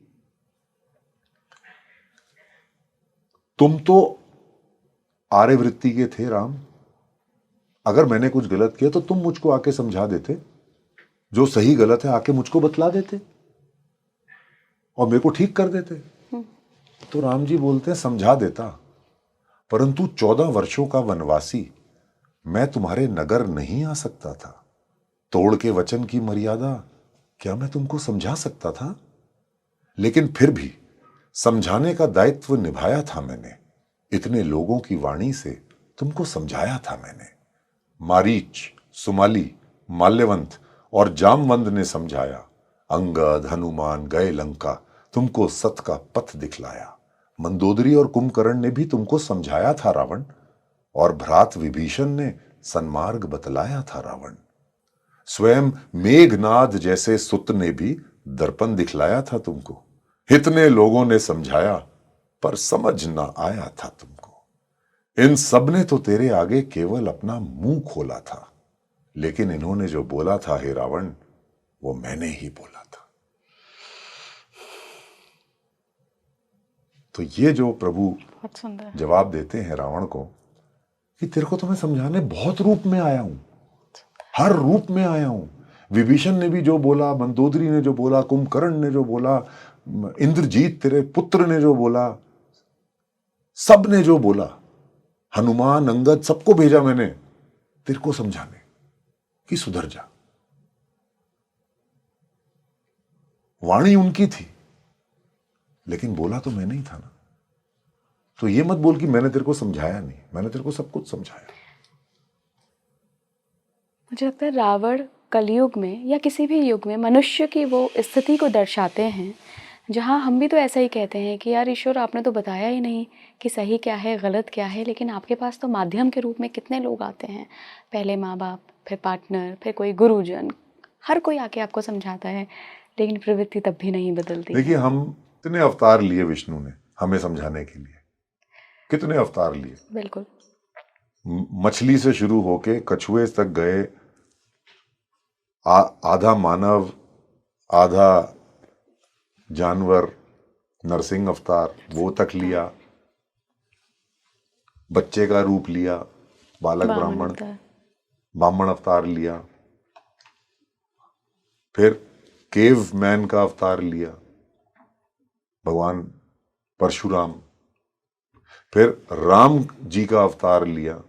तुम तो आर्यवृत्ति के थे राम। अगर मैंने कुछ गलत किया तो तुम मुझको आके समझा देते, जो सही गलत है आके मुझको बतला देते और मेरे को ठीक कर देते। तो राम जी बोलते हैं समझा देता, परंतु 14 वर्षों का वनवासी मैं तुम्हारे नगर नहीं आ सकता था। तोड़ के वचन की मर्यादा क्या मैं तुमको समझा सकता था? लेकिन फिर भी समझाने का दायित्व निभाया था मैंने। इतने लोगों की वाणी से तुमको समझाया था मैंने। मारीच, सुमाली, माल्यवंत और जामवंत ने समझाया। अंगद, हनुमान गए लंका, तुमको सत का पथ दिखलाया। मंदोदरी और कुंभकर्ण ने भी तुमको समझाया था रावण, और भ्रात विभीषण ने सन्मार्ग बतलाया था रावण। स्वयं मेघनाद जैसे सुत ने भी दर्पण दिखलाया था तुमको। इतने लोगों ने समझाया पर समझ ना आया था तुमको। इन सब ने तो तेरे आगे केवल अपना मुंह खोला था, लेकिन इन्होंने जो बोला था हे रावण, वो मैंने ही बोला था। तो ये जो प्रभु बहुत सुंदर जवाब देते हैं रावण को कि तेरे को तो मैं समझाने बहुत रूप में आया हूं, हर रूप में आया हूं। विभीषण ने भी जो बोला, मंदोदरी ने जो बोला, कुंभकर्ण ने जो बोला, इंद्रजीत तेरे पुत्र ने जो बोला, सब ने जो बोला, हनुमान, अंगद, सबको भेजा मैंने तेरे को समझाने कि सुधर जा। वाणी उनकी थी, लेकिन बोला तो मैंने ही था ना। तो ये मत बोल कि मैंने तेरे को समझाया नहीं, मैंने तेरे को सब कुछ समझाया। मुझे लगता है रावण कलयुग में या किसी भी युग में मनुष्य की वो स्थिति को दर्शाते हैं जहाँ हम भी तो ऐसा ही कहते हैं कि यार ईश्वर आपने तो बताया ही नहीं कि सही क्या है गलत क्या है, लेकिन आपके पास तो माध्यम के रूप में कितने लोग आते हैं, पहले माँ बाप, फिर पार्टनर, फिर कोई गुरुजन, हर कोई आके आपको समझाता है, लेकिन प्रवृत्ति तब भी नहीं बदलती। देखिए, हम कितने अवतार लिए विष्णु ने हमें समझाने के लिए, कितने अवतार लिए। बिल्कुल। मछली से शुरू होके कछुए तक गए, आधा मानव आधा जानवर, नरसिंह अवतार वो तक लिया, बच्चे का रूप लिया, बालक ब्राह्मण अवतार लिया, फिर केव मैन का अवतार लिया भगवान परशुराम, फिर राम जी का अवतार लिया।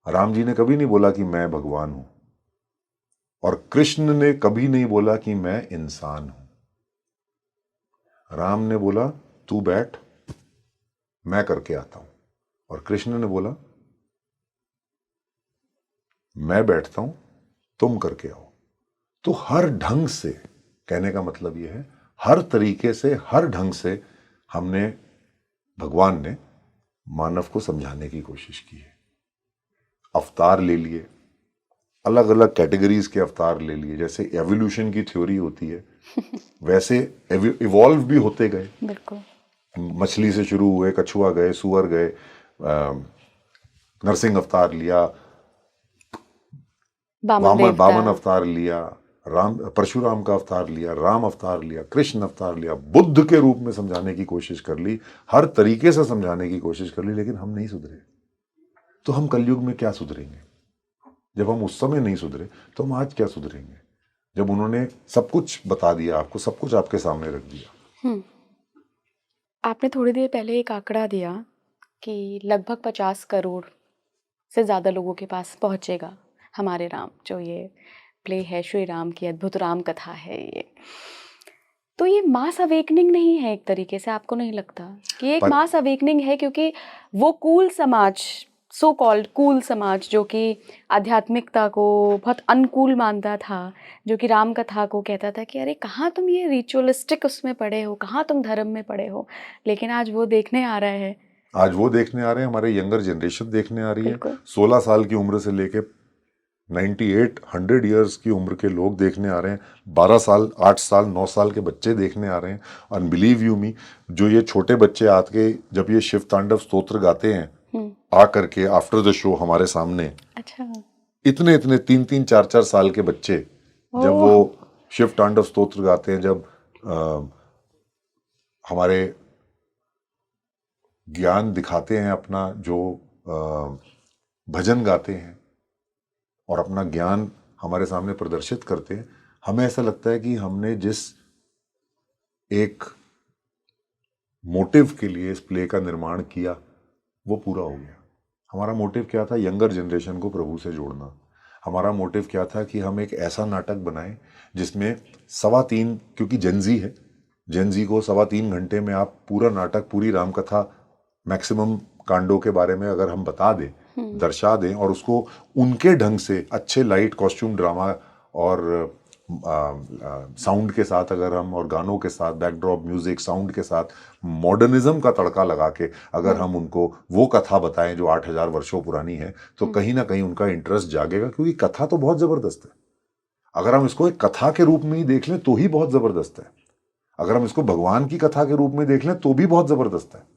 राम जी ने कभी नहीं बोला कि मैं भगवान हूं, और कृष्ण ने कभी नहीं बोला कि मैं इंसान हूं। राम ने बोला तू बैठ, मैं करके आता हूं, और कृष्ण ने बोला मैं बैठता हूं, तुम करके आओ। तो हर ढंग से, कहने का मतलब यह है, हर तरीके से, हर ढंग से हमने, भगवान ने मानव को समझाने की कोशिश की है। अवतार ले लिए, अलग अलग कैटेगरीज के अवतार ले लिए। जैसे एवोल्यूशन की थ्योरी होती है वैसे इवॉल्व भी होते गए। बिल्कुल। मछली से शुरू हुए, कछुआ गए, सुअर गए, नरसिंह अवतार लिया, बामन अवतार लिया, परशुराम का अवतार लिया, राम अवतार लिया, कृष्ण अवतार लिया, बुद्ध के रूप में समझाने की कोशिश कर ली, हर तरीके से समझाने की कोशिश कर ली, लेकिन हम नहीं सुधरे। तो हम कलयुग में क्या सुधरेंगे? जब हम उस समय नहीं सुधरे तो हम आज क्या सुधरेंगे, जब उन्होंने सब कुछ बता दिया आपको, सब कुछ आपके सामने रख दिया। आपने थोड़ी देर पहले एक आंकड़ा दिया कि लगभग 50 करोड़ से ज़्यादा लोगों के पास पहुंचेगा हमारे राम, जो ये प्ले है श्री राम की अद्भुत राम कथा है ये। तो ये मास अवेकनिंग नहीं है एक तरीके से, आपको नहीं लगता कि एक मास अवेकनिंग है? क्योंकि वो कूल समाज, सो कॉल्ड कूल समाज, जो कि आध्यात्मिकता को बहुत अनुकूल मानता था, जो कि राम कथा को कहता था कि अरे कहाँ तुम ये रिचुअलिस्टिक उसमें पड़े हो, कहाँ तुम धर्म में पड़े हो, लेकिन आज वो देखने आ रहा है। आज वो देखने आ रहे हैं, हमारे यंगर जनरेशन देखने आ रही है। 16 साल की उम्र से लेके 98-100 ईयर्स की उम्र के लोग देखने आ रहे हैं। 12 साल, 8 साल, 9 साल के बच्चे देखने आ रहे हैं। और बिलीव यू मी, जो ये छोटे बच्चे आके जब ये शिव तांडव स्तोत्र गाते हैं आ करके आफ्टर द शो हमारे सामने, अच्छा, इतने इतने 3-3, 4-4 साल के बच्चे जब वो शिव तांडव स्तोत्र गाते हैं, जब हमारे ज्ञान दिखाते हैं अपना, जो भजन गाते हैं और अपना ज्ञान हमारे सामने प्रदर्शित करते हैं, हमें ऐसा लगता है कि हमने जिस एक मोटिव के लिए इस प्ले का निर्माण किया वो पूरा हो गया। हमारा मोटिव क्या था? यंगर जनरेशन को प्रभु से जोड़ना। हमारा मोटिव क्या था कि हम एक ऐसा नाटक बनाएं जिसमें 3.25, क्योंकि जेनजी है, जेनजी को 3.25 घंटे में आप पूरा नाटक, पूरी रामकथा, मैक्सिमम कांडों के बारे में अगर हम बता दें, दर्शा दें और उसको उनके ढंग से अच्छे लाइट कॉस्ट्यूम ड्रामा और साउंड के साथ अगर हम, और गानों के साथ, बैकड्रॉप म्यूजिक साउंड के साथ मॉडर्निज्म का तड़का लगा के अगर हम उनको वो कथा बताएं जो 8,000 वर्षों पुरानी है, तो कहीं ना कहीं उनका इंटरेस्ट जागेगा, क्योंकि कथा तो बहुत जबरदस्त है। अगर हम इसको एक कथा के रूप में ही देख लें तो ही बहुत जबरदस्त है, अगर हम इसको भगवान की कथा के रूप में देख लें तो भी बहुत जबरदस्त है।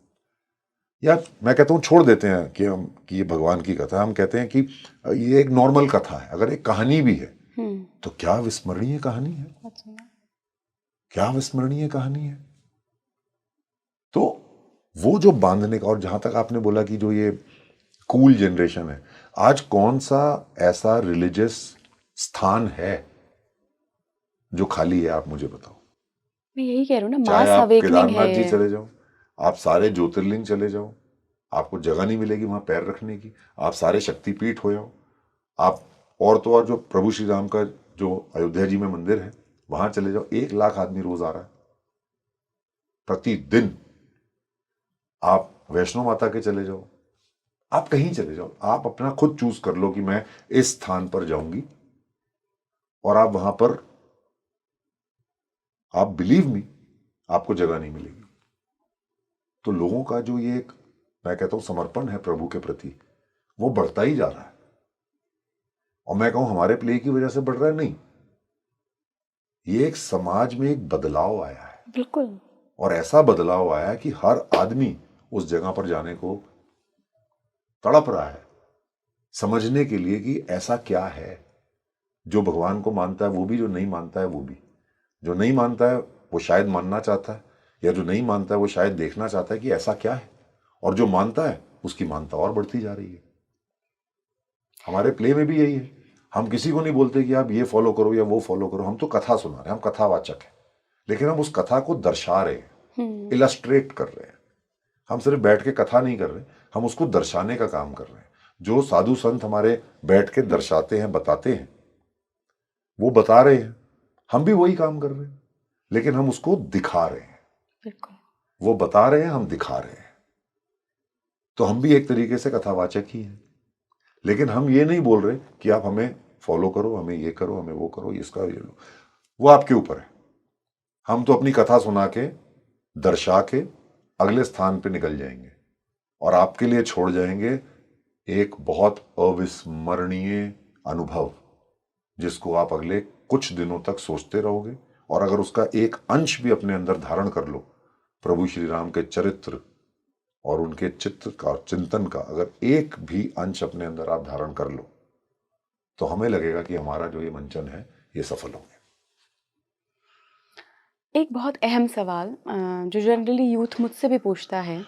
या मैं कहता हूँ छोड़ देते हैं कि ये भगवान की कथा, हम कहते हैं कि ये एक नॉर्मल कथा है। अगर एक कहानी भी है तो क्या विस्मरणीय कहानी है, क्या विस्मरणीय कहानी है। तो वो जो बांधने का, और जहां तक आपने बोला कि जो ये कूल जनरेशन है, आज कौन सा ऐसा रिलीजियस स्थान है जो खाली है? आप मुझे बताओ। मैं यही कह रहा हूँ ना, चाहे मास आप अवेकनिंग केदारनाथ जी है। चले जाओ, आप सारे ज्योतिर्लिंग चले जाओ, आपको जगह नहीं मिलेगी वहां पैर रखने की। आप सारे शक्तिपीठ हो जाओ, आप और तो और जो प्रभु श्री राम का जो अयोध्या जी में मंदिर है वहां चले जाओ, 1 लाख आदमी रोज आ रहा है प्रतिदिन। आप वैष्णो माता के चले जाओ, आप कहीं चले जाओ, आप अपना खुद चूज कर लो कि मैं इस स्थान पर जाऊंगी, और आप वहां पर, आप बिलीव मी, आपको जगह नहीं मिलेगी। तो लोगों का जो ये एक, मैं कहता हूं समर्पण है प्रभु के प्रति, वो बढ़ता ही जा रहा है। और मैं कहूं हमारे प्ले की वजह से बढ़ रहा है, नहीं, ये एक समाज में एक बदलाव आया है। बिल्कुल। और ऐसा बदलाव आया है कि हर आदमी उस जगह पर जाने को तड़प रहा है, समझने के लिए कि ऐसा क्या है। जो भगवान को मानता है वो भी, जो नहीं मानता है वो भी। जो नहीं मानता है वो शायद मानना चाहता है, या जो नहीं मानता है वो शायद देखना चाहता है कि ऐसा क्या है, और जो मानता है उसकी मानता और बढ़ती जा रही है। हमारे प्ले में भी यही है। हम किसी को नहीं बोलते कि आप ये फॉलो करो या वो फॉलो करो, हम तो कथा सुना रहे हैं, हम कथावाचक हैं, लेकिन हम उस कथा को दर्शा रहे हैं, इलस्ट्रेट कर रहे हैं। हम सिर्फ बैठ के कथा नहीं कर रहे, हम उसको दर्शाने का काम कर रहे हैं। जो साधु संत हमारे बैठ के दर्शाते हैं, बताते हैं, वो बता रहे हैं, हम भी वही काम कर रहे हैं, लेकिन हम उसको दिखा रहे हैं। बिल्कुल। वो बता रहे हैं, हम दिखा रहे हैं। तो हम भी एक तरीके से कथावाचक ही हैं, लेकिन हम ये नहीं बोल रहे कि आप हमें फॉलो करो, हमें ये करो, हमें वो करो, इसका ये लो, वो आपके ऊपर है। हम तो अपनी कथा सुना के, दर्शा के अगले स्थान पे निकल जाएंगे और आपके लिए छोड़ जाएंगे एक बहुत अविस्मरणीय अनुभव, जिसको आप अगले कुछ दिनों तक सोचते रहोगे। और अगर उसका एक अंश भी अपने अंदर धारण कर लो, प्रभु श्री राम के चरित्र और उनके चित्र का, चिंतन का अगर एक भी अंश अपने अंदर आप धारण कर लो, तो हमें लगेगा कि हमारा जो ये मंचन है ये सफल हो गया। एक बहुत अहम सवाल जो जनरली यूथ मुझसे भी पूछता है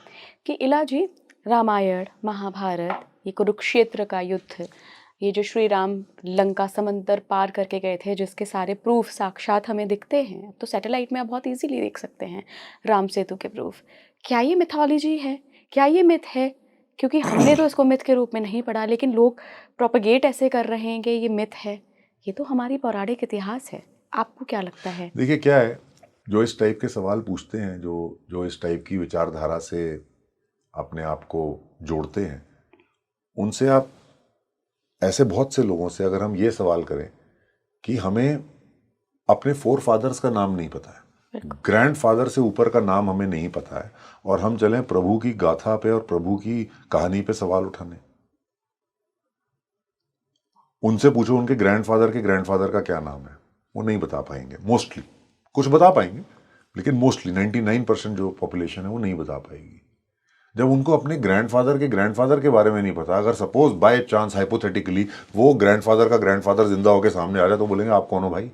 कि इला जी, रामायण, महाभारत, ये कुरुक्षेत्र का युद्ध, ये जो श्री राम लंका समंदर पार करके गए थे, जिसके सारे प्रूफ साक्षात हमें दिखते हैं, अब तो सैटेलाइट में आप बहुत इजीली देख सकते हैं राम सेतु के प्रूफ, क्या ये मिथोलॉजी है? क्या ये मिथ है? क्योंकि हमने तो इसको मिथ के रूप में नहीं पढ़ा, लेकिन लोग प्रोपगेट ऐसे कर रहे हैं कि ये मिथ है। ये तो हमारी पौराणिक इतिहास है। आपको क्या लगता है? देखिए क्या है, जो इस टाइप के सवाल पूछते हैं, जो इस टाइप की विचारधारा से अपने आप को जोड़ते हैं, उनसे आप, ऐसे बहुत से लोगों से अगर हम ये सवाल करें कि हमें अपने फोर फादर्स का नाम नहीं पता है, ग्रैंडफादर से ऊपर का नाम हमें नहीं पता है, और हम चलें प्रभु की गाथा पे और प्रभु की कहानी पे सवाल उठाने, उनसे पूछो उनके ग्रैंडफादर का क्या नाम है, वो नहीं बता पाएंगे। मोस्टली कुछ बता पाएंगे, लेकिन मोस्टली 99% जो पॉपुलेशन है वो नहीं बता पाएगी। जब उनको अपने ग्रैंडफादर के बारे में नहीं पता, अगर सपोज बाय चांस हाइपोथेटिकली वो ग्रैंडफादर का ग्रैंडफादर जिंदा होकर सामने आ जाए, तो बोलेंगे आप कौन हो भाई,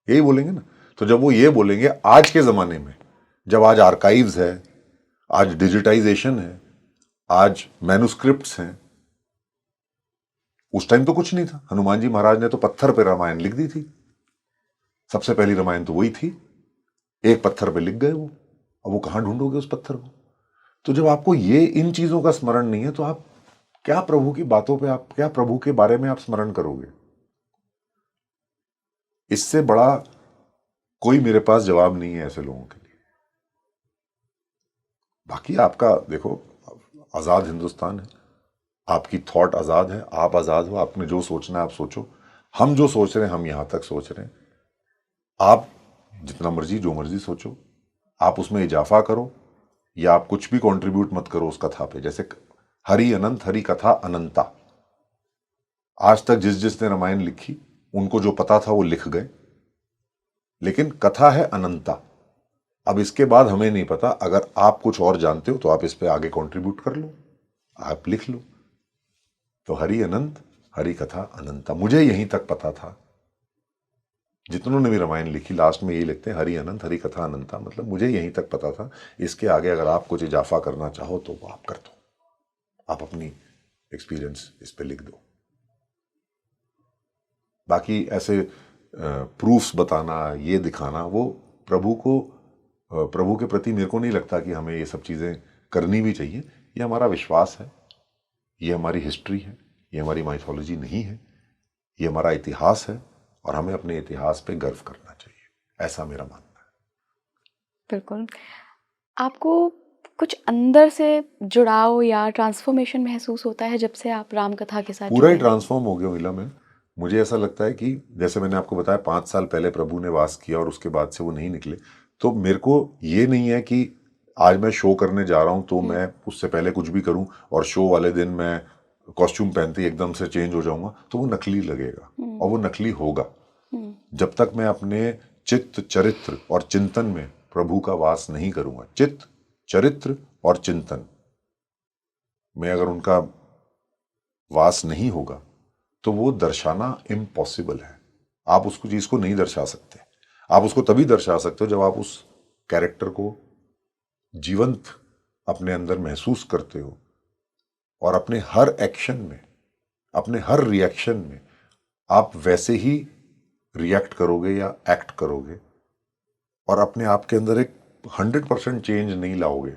यही बोलेंगे ना। तो जब वो ये बोलेंगे, आज के ज़माने में जब आज आर्काइव्स है, आज डिजिटाइजेशन है, आज मैन्युस्क्रिप्ट्स हैं, उस टाइम तो कुछ नहीं था। हनुमान जी महाराज ने तो पत्थर पे रामायण लिख दी थी, सबसे पहली रामायण तो वही थी, एक पत्थर पे लिख गए वो। अब वो कहां ढूंढोगे उस पत्थर को? तो जब आपको ये इन चीजों का स्मरण नहीं है तो आप क्या प्रभु की बातों पे, आप क्या प्रभु के बारे में आप स्मरण करोगे? इससे बड़ा कोई मेरे पास जवाब नहीं है ऐसे लोगों के लिए। बाकी आपका देखो, आजाद हिंदुस्तान है, आपकी थॉट आजाद है, आप आजाद हो, आपने जो सोचना है आप सोचो। हम जो सोच रहे हैं हम यहां तक सोच रहे हैं, आप जितना मर्जी जो मर्जी सोचो, आप उसमें इजाफा करो या आप कुछ भी कंट्रीब्यूट मत करो उस कथा पे। जैसे हरि अनंत, हरि कथा अनंता। आज तक जिस जिसने रामायण लिखी उनको जो पता था वो लिख गए, लेकिन कथा है अनंता। अब इसके बाद हमें नहीं पता, अगर आप कुछ और जानते हो तो आप इस पे आगे कंट्रीब्यूट कर लो, आप लिख लो। तो हरि अनंत, हरि कथा अनंता, मुझे यहीं तक पता था। जितनों ने भी रामायण लिखी लास्ट में यही लिखते हैं, हरि अनंत, हरि कथा अनंता, मतलब मुझे यहीं तक पता था। इसके आगे अगर आप कुछ इजाफा करना चाहो तो वो आप कर दो, आप अपनी एक्सपीरियंस इस पे लिख दो। बाकी ऐसे प्रूफ्स बताना, ये दिखाना, वो प्रभु के प्रति मेरे को नहीं लगता कि हमें ये सब चीजें करनी भी चाहिए। ये हमारा विश्वास है, ये हमारी हिस्ट्री है, ये हमारी माइथोलॉजी नहीं है, ये हमारा इतिहास है और हमें अपने इतिहास पे गर्व करना चाहिए, ऐसा मेरा मानना है। बिल्कुल। आपको कुछ अंदर से जुड़ाव या ट्रांसफॉर्मेशन महसूस होता है जब से आप राम कथा के साथ पूरा जुड़े ही हैं? ट्रांसफॉर्म हो गया मिला मैं। मुझे ऐसा लगता है कि जैसे मैंने आपको बताया 5 साल पहले प्रभु ने वास किया और उसके बाद से वो नहीं निकले। तो मेरे को ये नहीं है कि आज मैं शो करने जा रहा हूं तो मैं उससे पहले कुछ भी करूं और शो वाले दिन मैं कॉस्ट्यूम पहनते ही एकदम से चेंज हो जाऊंगा, तो वो नकली लगेगा और वो नकली होगा। जब तक मैं अपने चित्त, चरित्र और चिंतन में प्रभु का वास नहीं करूंगा, चित्त, चरित्र और चिंतन में अगर उनका वास नहीं होगा तो वो दर्शाना इम्पॉसिबल है। आप उसको चीज को नहीं दर्शा सकते। आप उसको तभी दर्शा सकते हो जब आप उस कैरेक्टर को जीवंत अपने अंदर महसूस करते हो और अपने हर एक्शन में, अपने हर रिएक्शन में आप वैसे ही रिएक्ट करोगे या एक्ट करोगे और अपने आप के अंदर एक 100% चेंज नहीं लाओगे,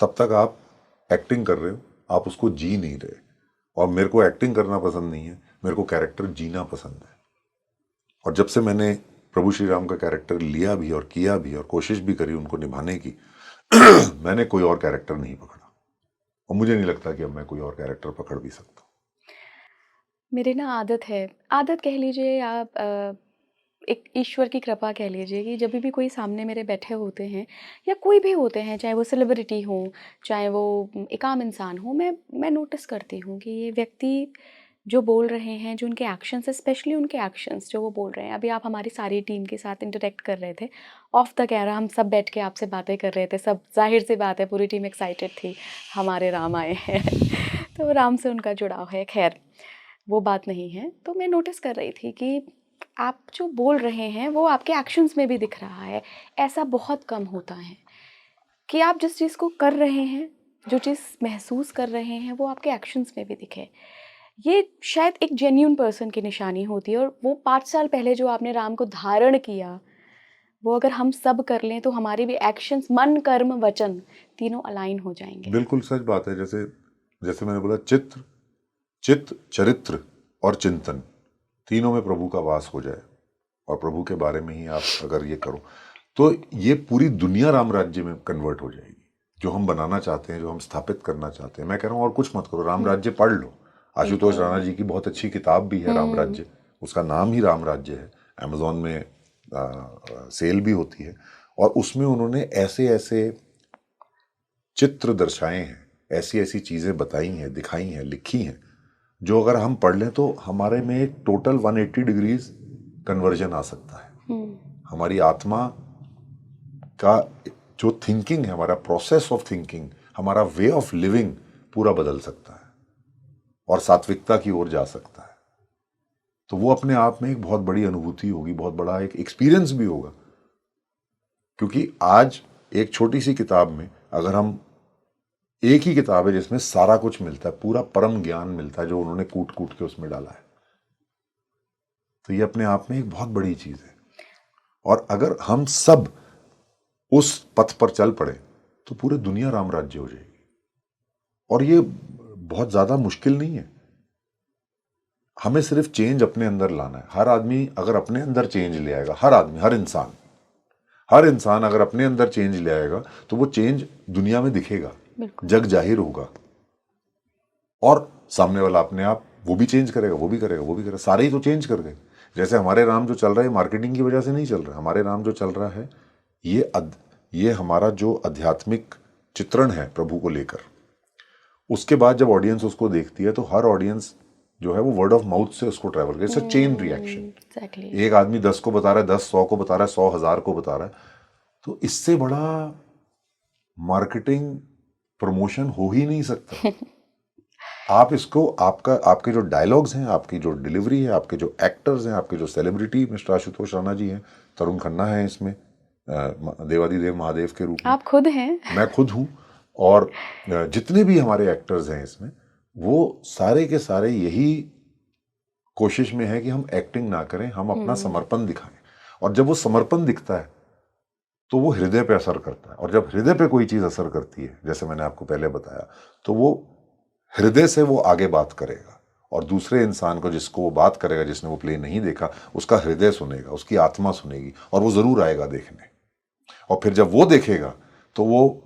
तब तक आप एक्टिंग कर रहे हो, आप उसको जी नहीं रहे। और मेरे को एक्टिंग करना पसंद नहीं है, मेरे को कैरेक्टर जीना पसंद है। और जब से मैंने प्रभु श्री राम का कैरेक्टर लिया भी और किया भी और कोशिश भी करी उनको निभाने की, मैंने कोई और कैरेक्टर नहीं पकड़ा और मुझे नहीं लगता कि अब मैं कोई और कैरेक्टर पकड़ भी सकता हूँ। मेरे ना आदत कह लीजिए या एक ईश्वर की कृपा कह लीजिए कि जब भी कोई सामने मेरे बैठे होते हैं या कोई भी होते हैं, चाहे वो सेलिब्रिटी हो, चाहे वो एक आम इंसान हो, मैं नोटिस करती हूँ कि ये व्यक्ति जो बोल रहे हैं, जो उनके एक्शंस, स्पेशली उनके एक्शंस जो वो बोल रहे हैं। अभी आप हमारी सारी टीम के साथ इंटरेक्ट कर रहे थे, ऑफ द कैमरा हम सब बैठ के आपसे बातें कर रहे थे, सब जाहिर सी बात है पूरी टीम एक्साइटेड थी, हमारे राम आए हैं तो राम से उनका जुड़ाव है। खैर वो बात नहीं है। तो मैं नोटिस कर रही थी कि आप जो बोल रहे हैं वो आपके एक्शंस में भी दिख रहा है। ऐसा बहुत कम होता है कि आप जिस चीज़ को कर रहे हैं, जो चीज़ महसूस कर रहे हैं, वो आपके एक्शंस में भी दिखे। ये शायद एक जेन्युइन पर्सन की निशानी होती है। और वो 5 साल पहले जो आपने राम को धारण किया, वो अगर हम सब कर लें तो हमारे भी एक्शंस, मन, कर्म, वचन तीनों अलाइन हो जाएंगे। बिल्कुल सच बात है। जैसे जैसे मैंने बोला, चित्त, चरित्र और चिंतन, तीनों में प्रभु का वास हो जाए और प्रभु के बारे में ही आप अगर ये करो तो ये पूरी दुनिया राम राज्य में कन्वर्ट हो जाएगी। जो हम बनाना चाहते हैं, जो हम स्थापित करना चाहते हैं, मैं कह रहा हूँ और कुछ मत करो, राम राज्य पढ़ लो। आशुतोष राणा जी की बहुत अच्छी किताब भी है राम राज्य, उसका नाम ही राम राज्य है। अमेजोन में सेल भी होती है और उसमें उन्होंने ऐसे ऐसे चित्र दर्शाए हैं, ऐसी ऐसी चीजें बताई हैं, दिखाई हैं, लिखी हैं, जो अगर हम पढ़ लें तो हमारे में एक टोटल 180 डिग्रीज कन्वर्जन आ सकता है। हमारी आत्मा का जो थिंकिंग है, हमारा प्रोसेस ऑफ थिंकिंग, हमारा वे ऑफ लिविंग पूरा बदल सकता है और सात्विकता की ओर जा सकता है। तो वो अपने आप में एक बहुत बड़ी अनुभूति होगी, बहुत बड़ा एक एक्सपीरियंस भी होगा। क्योंकि आज एक छोटी सी किताब में अगर हम एक ही किताब है जिसमें सारा कुछ मिलता है, पूरा परम ज्ञान मिलता है जो उन्होंने कूट कूट के उसमें डाला है। तो ये अपने आप में एक बहुत बड़ी चीज है। और अगर हम सब उस पथ पर चल पड़े तो पूरी दुनिया राम राज्य हो जाएगी। और ये बहुत ज्यादा मुश्किल नहीं है, हमें सिर्फ चेंज अपने अंदर लाना है। हर आदमी अगर अपने अंदर चेंज ले आएगा, हर आदमी, हर इंसान अगर अपने अंदर चेंज ले आएगा तो वो चेंज दुनिया में दिखेगा, जग जाहिर होगा। और सामने वाला अपने आप वो भी चेंज करेगा, वो भी करेगा, वो भी करेगा, सारे ही तो चेंज कर गए। जैसे हमारे राम जो चल रहा है मार्केटिंग की वजह से नहीं चल रहा है, हमारे राम जो चल रहा है ये हमारा जो आध्यात्मिक चित्रण है प्रभु को लेकर, उसके बाद जब ऑडियंस उसको देखती है तो हर ऑडियंस जो है वो वर्ड ऑफ माउथ से उसको ट्रैवल करे। It's a chain reaction. एक आदमी 10 को बता रहा है, 10 100 को बता रहा है, 100 1000 को बता रहा है, तो इससे बड़ा मार्केटिंग प्रमोशन हो ही नहीं सकता। आप इसको आपके जो डायलॉग्स हैं, आपकी जो डिलीवरी है, आपके जो एक्टर्स हैं, आपके जो सेलिब्रिटी मिस्टर आशुतोष राणा जी हैं, तरुण खन्ना है इसमें देवादिदेव महादेव के रूप में, आप खुद हैं, मैं खुद हूँ, और जितने भी हमारे एक्टर्स हैं इसमें, वो सारे के सारे यही कोशिश में है कि हम एक्टिंग ना करें, हम अपना समर्पण दिखाएं। और जब वो समर्पण दिखता है तो वो हृदय पे असर करता है। और जब हृदय पे कोई चीज असर करती है, जैसे मैंने आपको पहले बताया, तो वो हृदय से वो आगे बात करेगा, और दूसरे इंसान को जिसको वो बात करेगा, जिसने वो प्ले नहीं देखा, उसका हृदय सुनेगा, उसकी आत्मा सुनेगी, और वो जरूर आएगा देखने। और फिर जब वो देखेगा तो वो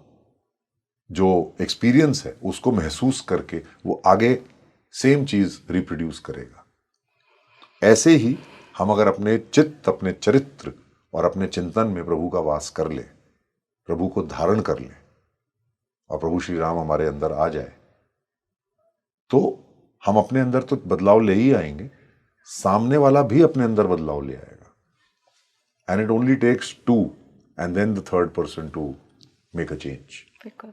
जो एक्सपीरियंस है उसको महसूस करके वो आगे सेम चीज रिप्रोड्यूस करेगा। ऐसे ही हम अगर अपने चित्त, अपने चरित्र और अपने चिंतन में प्रभु का वास कर ले, प्रभु को धारण कर ले, और प्रभु श्री राम हमारे अंदर आ जाए, तो हम अपने अंदर तो बदलाव ले ही आएंगे, सामने वाला भी अपने अंदर बदलाव ले आएगा। And it only takes two and then the third person to make a change. बिल्कुल।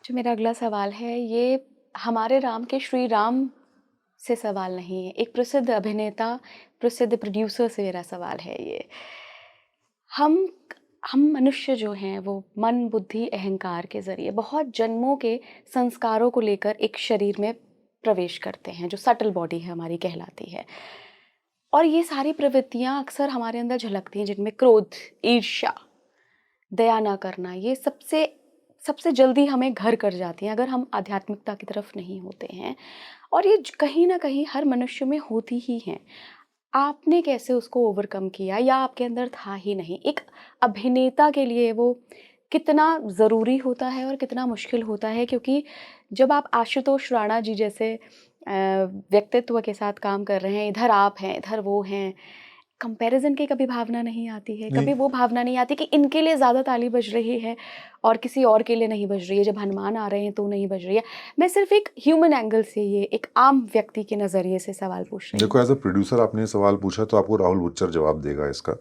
जो मेरा अगला सवाल है, ये हमारे राम के श्री राम से सवाल नहीं है, एक प्रसिद्ध अभिनेता, प्रसिद्ध प्रोड्यूसर से मेरा सवाल है ये। हम मनुष्य जो हैं वो मन, बुद्धि, अहंकार के ज़रिए बहुत जन्मों के संस्कारों को लेकर एक शरीर में प्रवेश करते हैं, जो सटल बॉडी है हमारी कहलाती है। और ये सारी प्रवृत्तियाँ अक्सर हमारे अंदर झलकती हैं, जिनमें क्रोध, ईर्ष्या, दया ना करना, ये सबसे जल्दी हमें घर कर जाती हैं अगर हम आध्यात्मिकता की तरफ नहीं होते हैं। और ये कहीं ना कहीं हर मनुष्य में होती ही हैं। आपने कैसे उसको ओवरकम किया, या आपके अंदर था ही नहीं? एक अभिनेता के लिए वो कितना ज़रूरी होता है और कितना मुश्किल होता है, क्योंकि जब आप आशुतोष राणा जी जैसे व्यक्तित्व के साथ काम कर रहे हैं, इधर आप हैं, इधर वो हैं, कंपैरिजन की कभी भावना नहीं आती है? कभी वो भावना नहीं आती कि इनके लिए ज़्यादा ताली बज रही है और किसी और के लिए नहीं बज रही है, जब हनुमान आ रहे हैं तो नहीं बज रही है? मैं सिर्फ एक ह्यूमन एंगल से, ये एक आम व्यक्ति के नज़रिए से सवाल पूछ रही हूँ। देखो, एज अ प्रोड्यूसर आपने ये सवाल पूछा तो आपको राहुल बुच्चर जवाब देगा इसका।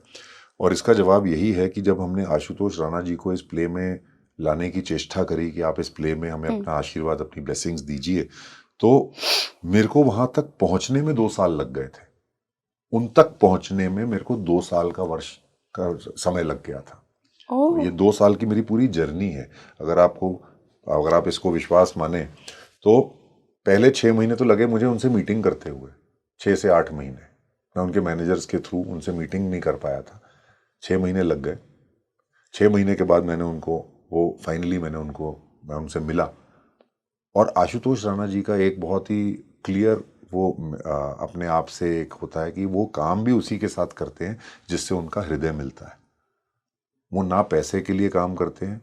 और इसका जवाब यही है कि जब हमने आशुतोष राणा जी को इस प्ले में लाने की चेष्टा करी कि आप इस प्ले में हमें अपना आशीर्वाद, अपनी ब्लेसिंग्स दीजिए, तो मेरे को वहां तक पहुंचने में 2 साल लग गए थे। उन तक पहुंचने में मेरे को 2 साल का वर्ष का समय लग गया था। तो ये 2 साल की मेरी पूरी जर्नी है। अगर आप इसको विश्वास माने तो पहले 6 महीने तो लगे मुझे उनसे मीटिंग करते हुए, 6 से 8 महीने मैं उनके मैनेजर्स के थ्रू उनसे मीटिंग नहीं कर पाया था। 6 महीने लग गए। 6 महीने के बाद मैं उनसे मिला। और आशुतोष राणा जी का एक बहुत ही क्लियर वो अपने आप से एक होता है कि वो काम भी उसी के साथ करते हैं जिससे उनका हृदय मिलता है। वो ना पैसे के लिए काम करते हैं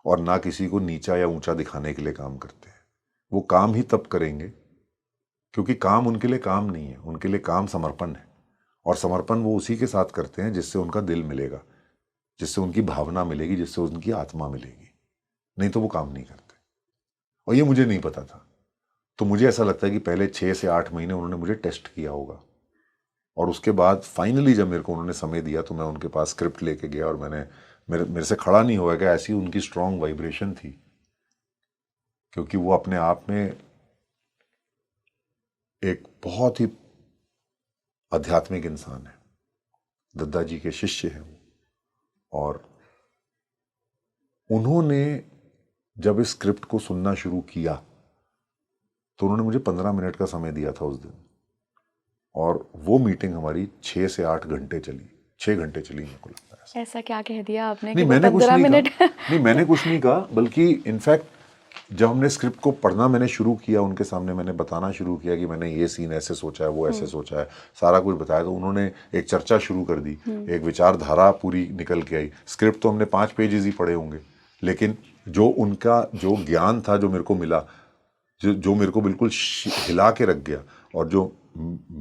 और ना किसी को नीचा या ऊंचा दिखाने के लिए काम करते हैं। वो काम ही तब करेंगे क्योंकि काम उनके लिए काम नहीं है, उनके लिए काम समर्पण है। और समर्पण वो उसी के साथ करते हैं जिससे उनका दिल मिलेगा, जिससे उनकी भावना मिलेगी, जिससे उनकी आत्मा मिलेगी। नहीं तो वो काम नहीं करते। और ये मुझे नहीं पता था। तो मुझे ऐसा लगता है कि पहले 6 से 8 महीने उन्होंने मुझे टेस्ट किया होगा। और उसके बाद फाइनली जब मेरे को उन्होंने समय दिया तो मैं उनके पास स्क्रिप्ट लेके गया और मेरे से खड़ा नहीं हुआ कि ऐसी उनकी स्ट्रांग वाइब्रेशन थी, क्योंकि वो अपने आप में एक बहुत ही आध्यात्मिक इंसान है। दद्दा जी के शिष्य हैं वो। और उन्होंने जब इस स्क्रिप्ट को सुनना शुरू किया तो उन्होंने मुझे 15 मिनट का समय दिया था उस दिन, और वो मीटिंग हमारी 6 से 8 घंटे चली, 6 घंटे चली मेरे को लगता है। ऐसा क्या कह दिया आपने नहीं, कि मैंने कुछ 15 नहीं मिनट कहा, नहीं मैंने कुछ नहीं कहा, बल्कि इनफैक्ट जब हमने स्क्रिप्ट को पढ़ना मैंने शुरू किया, उनके सामने मैंने बताना शुरू किया कि मैंने ये सीन ऐसे सोचा है, वो ऐसे सोचा है, सारा कुछ बताया, तो उन्होंने एक चर्चा शुरू कर दी, एक विचारधारा पूरी निकल के आई। स्क्रिप्ट तो हमने 5 पेजेस ही पढ़े होंगे, लेकिन जो उनका जो ज्ञान था जो मेरे को मिला, जो मेरे को बिल्कुल हिला के रख गया, और जो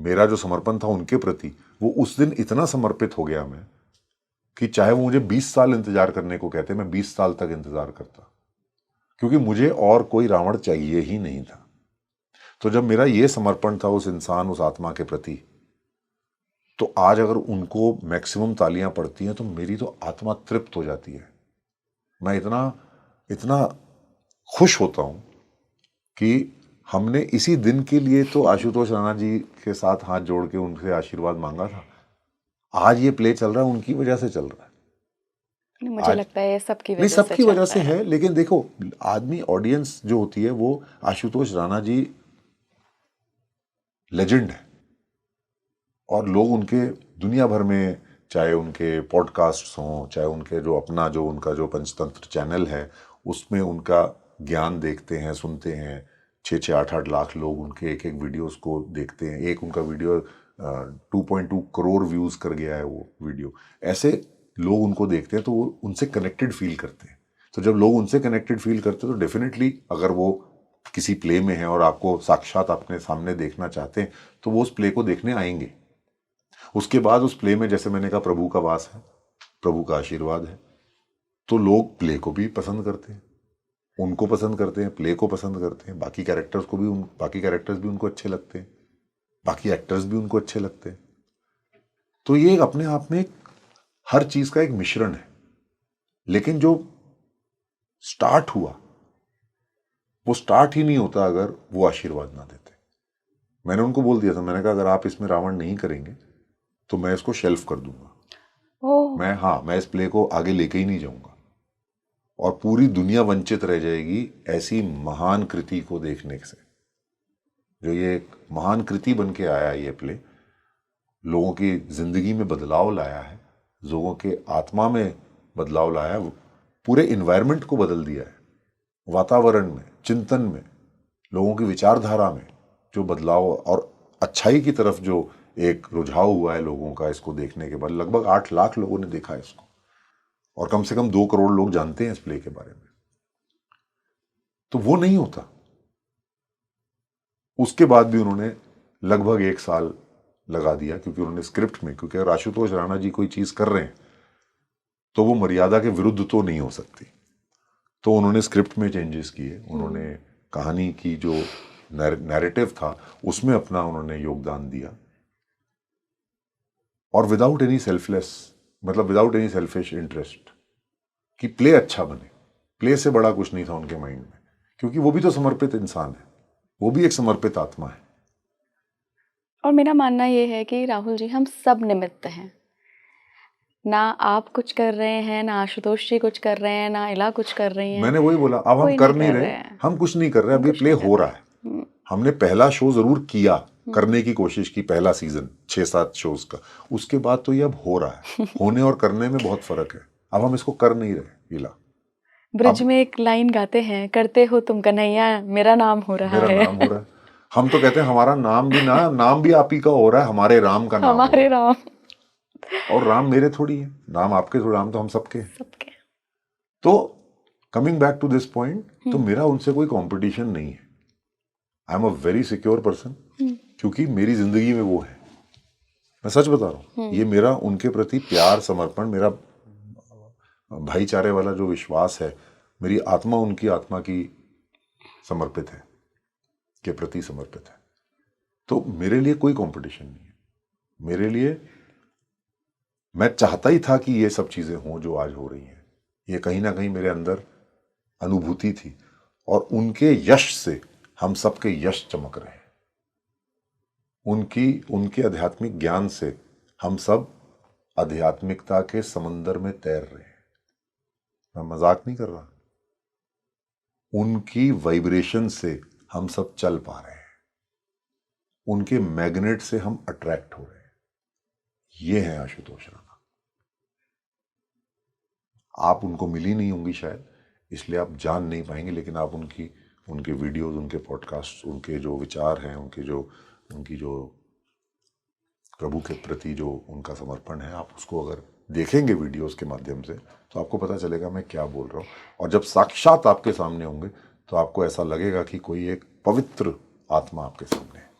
मेरा जो समर्पण था उनके प्रति, वो उस दिन इतना समर्पित हो गया मैं कि चाहे वो मुझे 20 साल इंतजार करने को कहते, मैं 20 साल तक इंतजार करता, क्योंकि मुझे और कोई रावण चाहिए ही नहीं था। तो जब मेरा ये समर्पण था उस इंसान, उस आत्मा के प्रति, तो आज अगर उनको मैक्सिमम तालियां पड़ती हैं तो मेरी तो आत्मा तृप्त हो जाती है। मैं इतना इतना खुश होता हूं कि हमने इसी दिन के लिए तो आशुतोष राणा जी के साथ हाथ जोड़ के उनसे आशीर्वाद मांगा था। आज ये प्ले चल रहा है उनकी वजह से चल रहा है। मुझे लगता है सबकी नहीं, वजह से सबकी वजह से चलता है, लेकिन देखो आदमी, ऑडियंस जो होती है वो आशुतोष राणा जी लेजेंड है, और लोग उनके दुनिया भर में, चाहे उनके पॉडकास्ट हों, चाहे उनके जो अपना जो उनका जो पंचतंत्र चैनल है उसमें उनका ज्ञान देखते हैं, सुनते हैं। 6-6, 8-8 लाख लोग उनके एक एक वीडियोस को देखते हैं। एक उनका वीडियो 2.2 करोड़ व्यूज कर गया है वो वीडियो। ऐसे लोग उनको देखते हैं तो वो उनसे कनेक्टेड फील करते हैं। तो जब लोग उनसे कनेक्टेड फील करते हैं तो डेफिनेटली अगर वो किसी प्ले में है और आपको साक्षात अपने सामने देखना चाहते हैं तो वो उस प्ले को देखने आएंगे। उसके बाद उस प्ले में, जैसे मैंने कहा, प्रभु का वास है, प्रभु का आशीर्वाद है, तो लोग प्ले को भी पसंद करते हैं, उनको पसंद करते हैं, प्ले को पसंद करते हैं, बाकी कैरेक्टर्स भी उनको अच्छे लगते हैं, बाकी एक्टर्स भी उनको अच्छे लगते हैं। तो ये अपने आप में हर चीज का एक मिश्रण है। लेकिन जो स्टार्ट हुआ वो स्टार्ट ही नहीं होता अगर वो आशीर्वाद ना देते। मैंने उनको बोल दिया था, मैंने कहा अगर आप इसमें रावण नहीं करेंगे तो मैं इसको शेल्फ कर दूंगा। मैं इस प्ले को आगे लेके ही नहीं जाऊंगा, और पूरी दुनिया वंचित रह जाएगी ऐसी महान कृति को देखने से। जो ये एक महान कृति बन के आया, ये प्ले लोगों की जिंदगी में बदलाव लाया है, लोगों के आत्मा में बदलाव लाया है, पूरे इन्वायरमेंट को बदल दिया है, वातावरण में, चिंतन में, लोगों की विचारधारा में जो बदलाव और अच्छाई की तरफ जो एक रुझाव हुआ है लोगों का इसको देखने के बाद। लगभग 8 लाख लोगों ने देखा है इसको, और कम से कम 2 करोड़ लोग जानते हैं इस प्ले के बारे में। तो वो नहीं होता। उसके बाद भी उन्होंने लगभग 1 साल लगा दिया, क्योंकि उन्होंने स्क्रिप्ट में, क्योंकि अगर आशुतोष राणा जी कोई चीज कर रहे हैं तो वो मर्यादा के विरुद्ध तो नहीं हो सकती, तो उन्होंने स्क्रिप्ट में चेंजेस किए, उन्होंने कहानी की जो नैरेटिव था उसमें अपना उन्होंने योगदान दिया, और विदाउट एनी सेल्फिश इंटरेस्ट कि प्ले अच्छा बने। प्ले से बड़ा कुछ नहीं था उनके माइंड में, क्योंकि वो भी तो समर्पित इंसान है, वो भी एक समर्पित आत्मा है। और मेरा मानना ये है कि राहुल जी, हम सब निमित्त हैं। ना आप कुछ कर रहे हैं, ना आशुतोष जी कुछ कर रहे हैं, ना इला कुछ कर रही हैं। मैंने वही बोला, अब हम कर नहीं रहे, हम कुछ नहीं कर रहे, अब ये प्ले हो रहा है। हमने पहला शो जरूर किया, करने की कोशिश की, पहला सीजन 6-7 शोज का। उसके बाद तो ये अब हो रहा है। होने और करने में बहुत फर्क है। अब हम इसको कर नहीं रहे। इला ब्रिज में एक लाइन गाते हैं, करते हो तुम कन्हैया, मेरा नाम हो रहा है। मेरा नाम हो रहा है। हम तो कहते हैं हमारा नाम भी आप ही का हो रहा है, हमारे राम का नाम, हमारे राम। और राम मेरे थोड़ी है, नाम आपके थोड़ी, राम तो हम सबके हैं। तो coming back to this point, तो मेरा उनसे कोई कंपटीशन नहीं है। I am a very secure person, क्योंकि मेरी जिंदगी में वो है। मैं सच बता रहा हूँ, ये मेरा उनके प्रति प्यार, समर्पण, मेरा भाईचारे वाला जो विश्वास है, मेरी आत्मा उनकी आत्मा की समर्पित है, के प्रति समर्पित है। तो मेरे लिए कोई कंपटीशन नहीं है। मेरे लिए, मैं चाहता ही था कि ये सब चीजें हों जो आज हो रही हैं। ये कहीं ना कहीं मेरे अंदर अनुभूति थी, और उनके यश से हम सबके यश चमक रहे हैं। उनके आध्यात्मिक ज्ञान से हम सब आध्यात्मिकता के समंदर में तैर रहे हैं। मैं मजाक नहीं कर रहा। उनकी वाइब्रेशन से हम सब चल पा रहे हैं, उनके मैग्नेट से हम अट्रैक्ट हो रहे हैं। ये है आशुतोष राणा। आप उनको मिली नहीं होंगी शायद, इसलिए आप जान नहीं पाएंगे, लेकिन आप उनके वीडियोस, उनके पॉडकास्ट, उनके जो विचार हैं, उनकी जो प्रभु के प्रति जो उनका समर्पण है, आप उसको अगर देखेंगे वीडियोस के माध्यम से तो आपको पता चलेगा मैं क्या बोल रहा हूँ। और जब साक्षात आपके सामने होंगे तो आपको ऐसा लगेगा कि कोई एक पवित्र आत्मा आपके सामने है।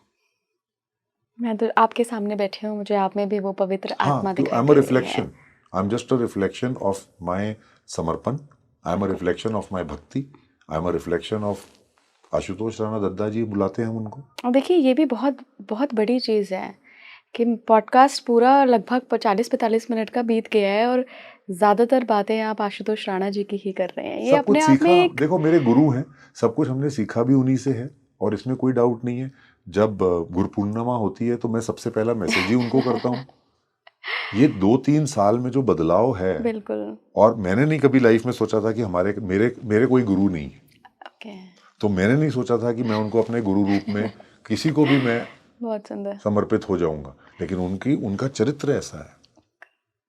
मैं तो आपके सामने बैठी हूँ, मुझे आप में भी वो पवित्र आत्मा दिखाई आई एम दे अ रही रिफ्लेक्शन, है। I am just a reflection of my समर्पण, I am a reflection of my भक्ति, I am a reflection of Ashutosh Rana दद्दा जी बुलाते हैं हम उनको। और देखिए ये भी बहुत बहुत बड़ी चीज़ है कि पॉडकास्ट पूरा लगभग 40-45 मिनट का बीत गया है और ज़्यादातर बातें आप आशुतोष राणा जी की ही कर रहे हैं। ये सब अपने कुछ आप में सीखा, एक देखो मेरे गुरु हैं, सब कुछ हमने सीखा भी उन्हीं से है और इसमें कोई डाउट नहीं है। जब गुरु पूर्णिमा होती है तो मैं सबसे पहला मैसेज ही उनको करता हूँ। ये 2-3 साल में जो बदलाव है, बिल्कुल। और मैंने नहीं कभी लाइफ में सोचा था कि मेरे कोई गुरु नहीं है, ओके, तो मैंने नहीं सोचा था कि मैं उनको अपने गुरु रूप में किसी को भी मैं बहुत सुंदर। समर्पित हो जाऊंगा। लेकिन उनका चरित्र ऐसा है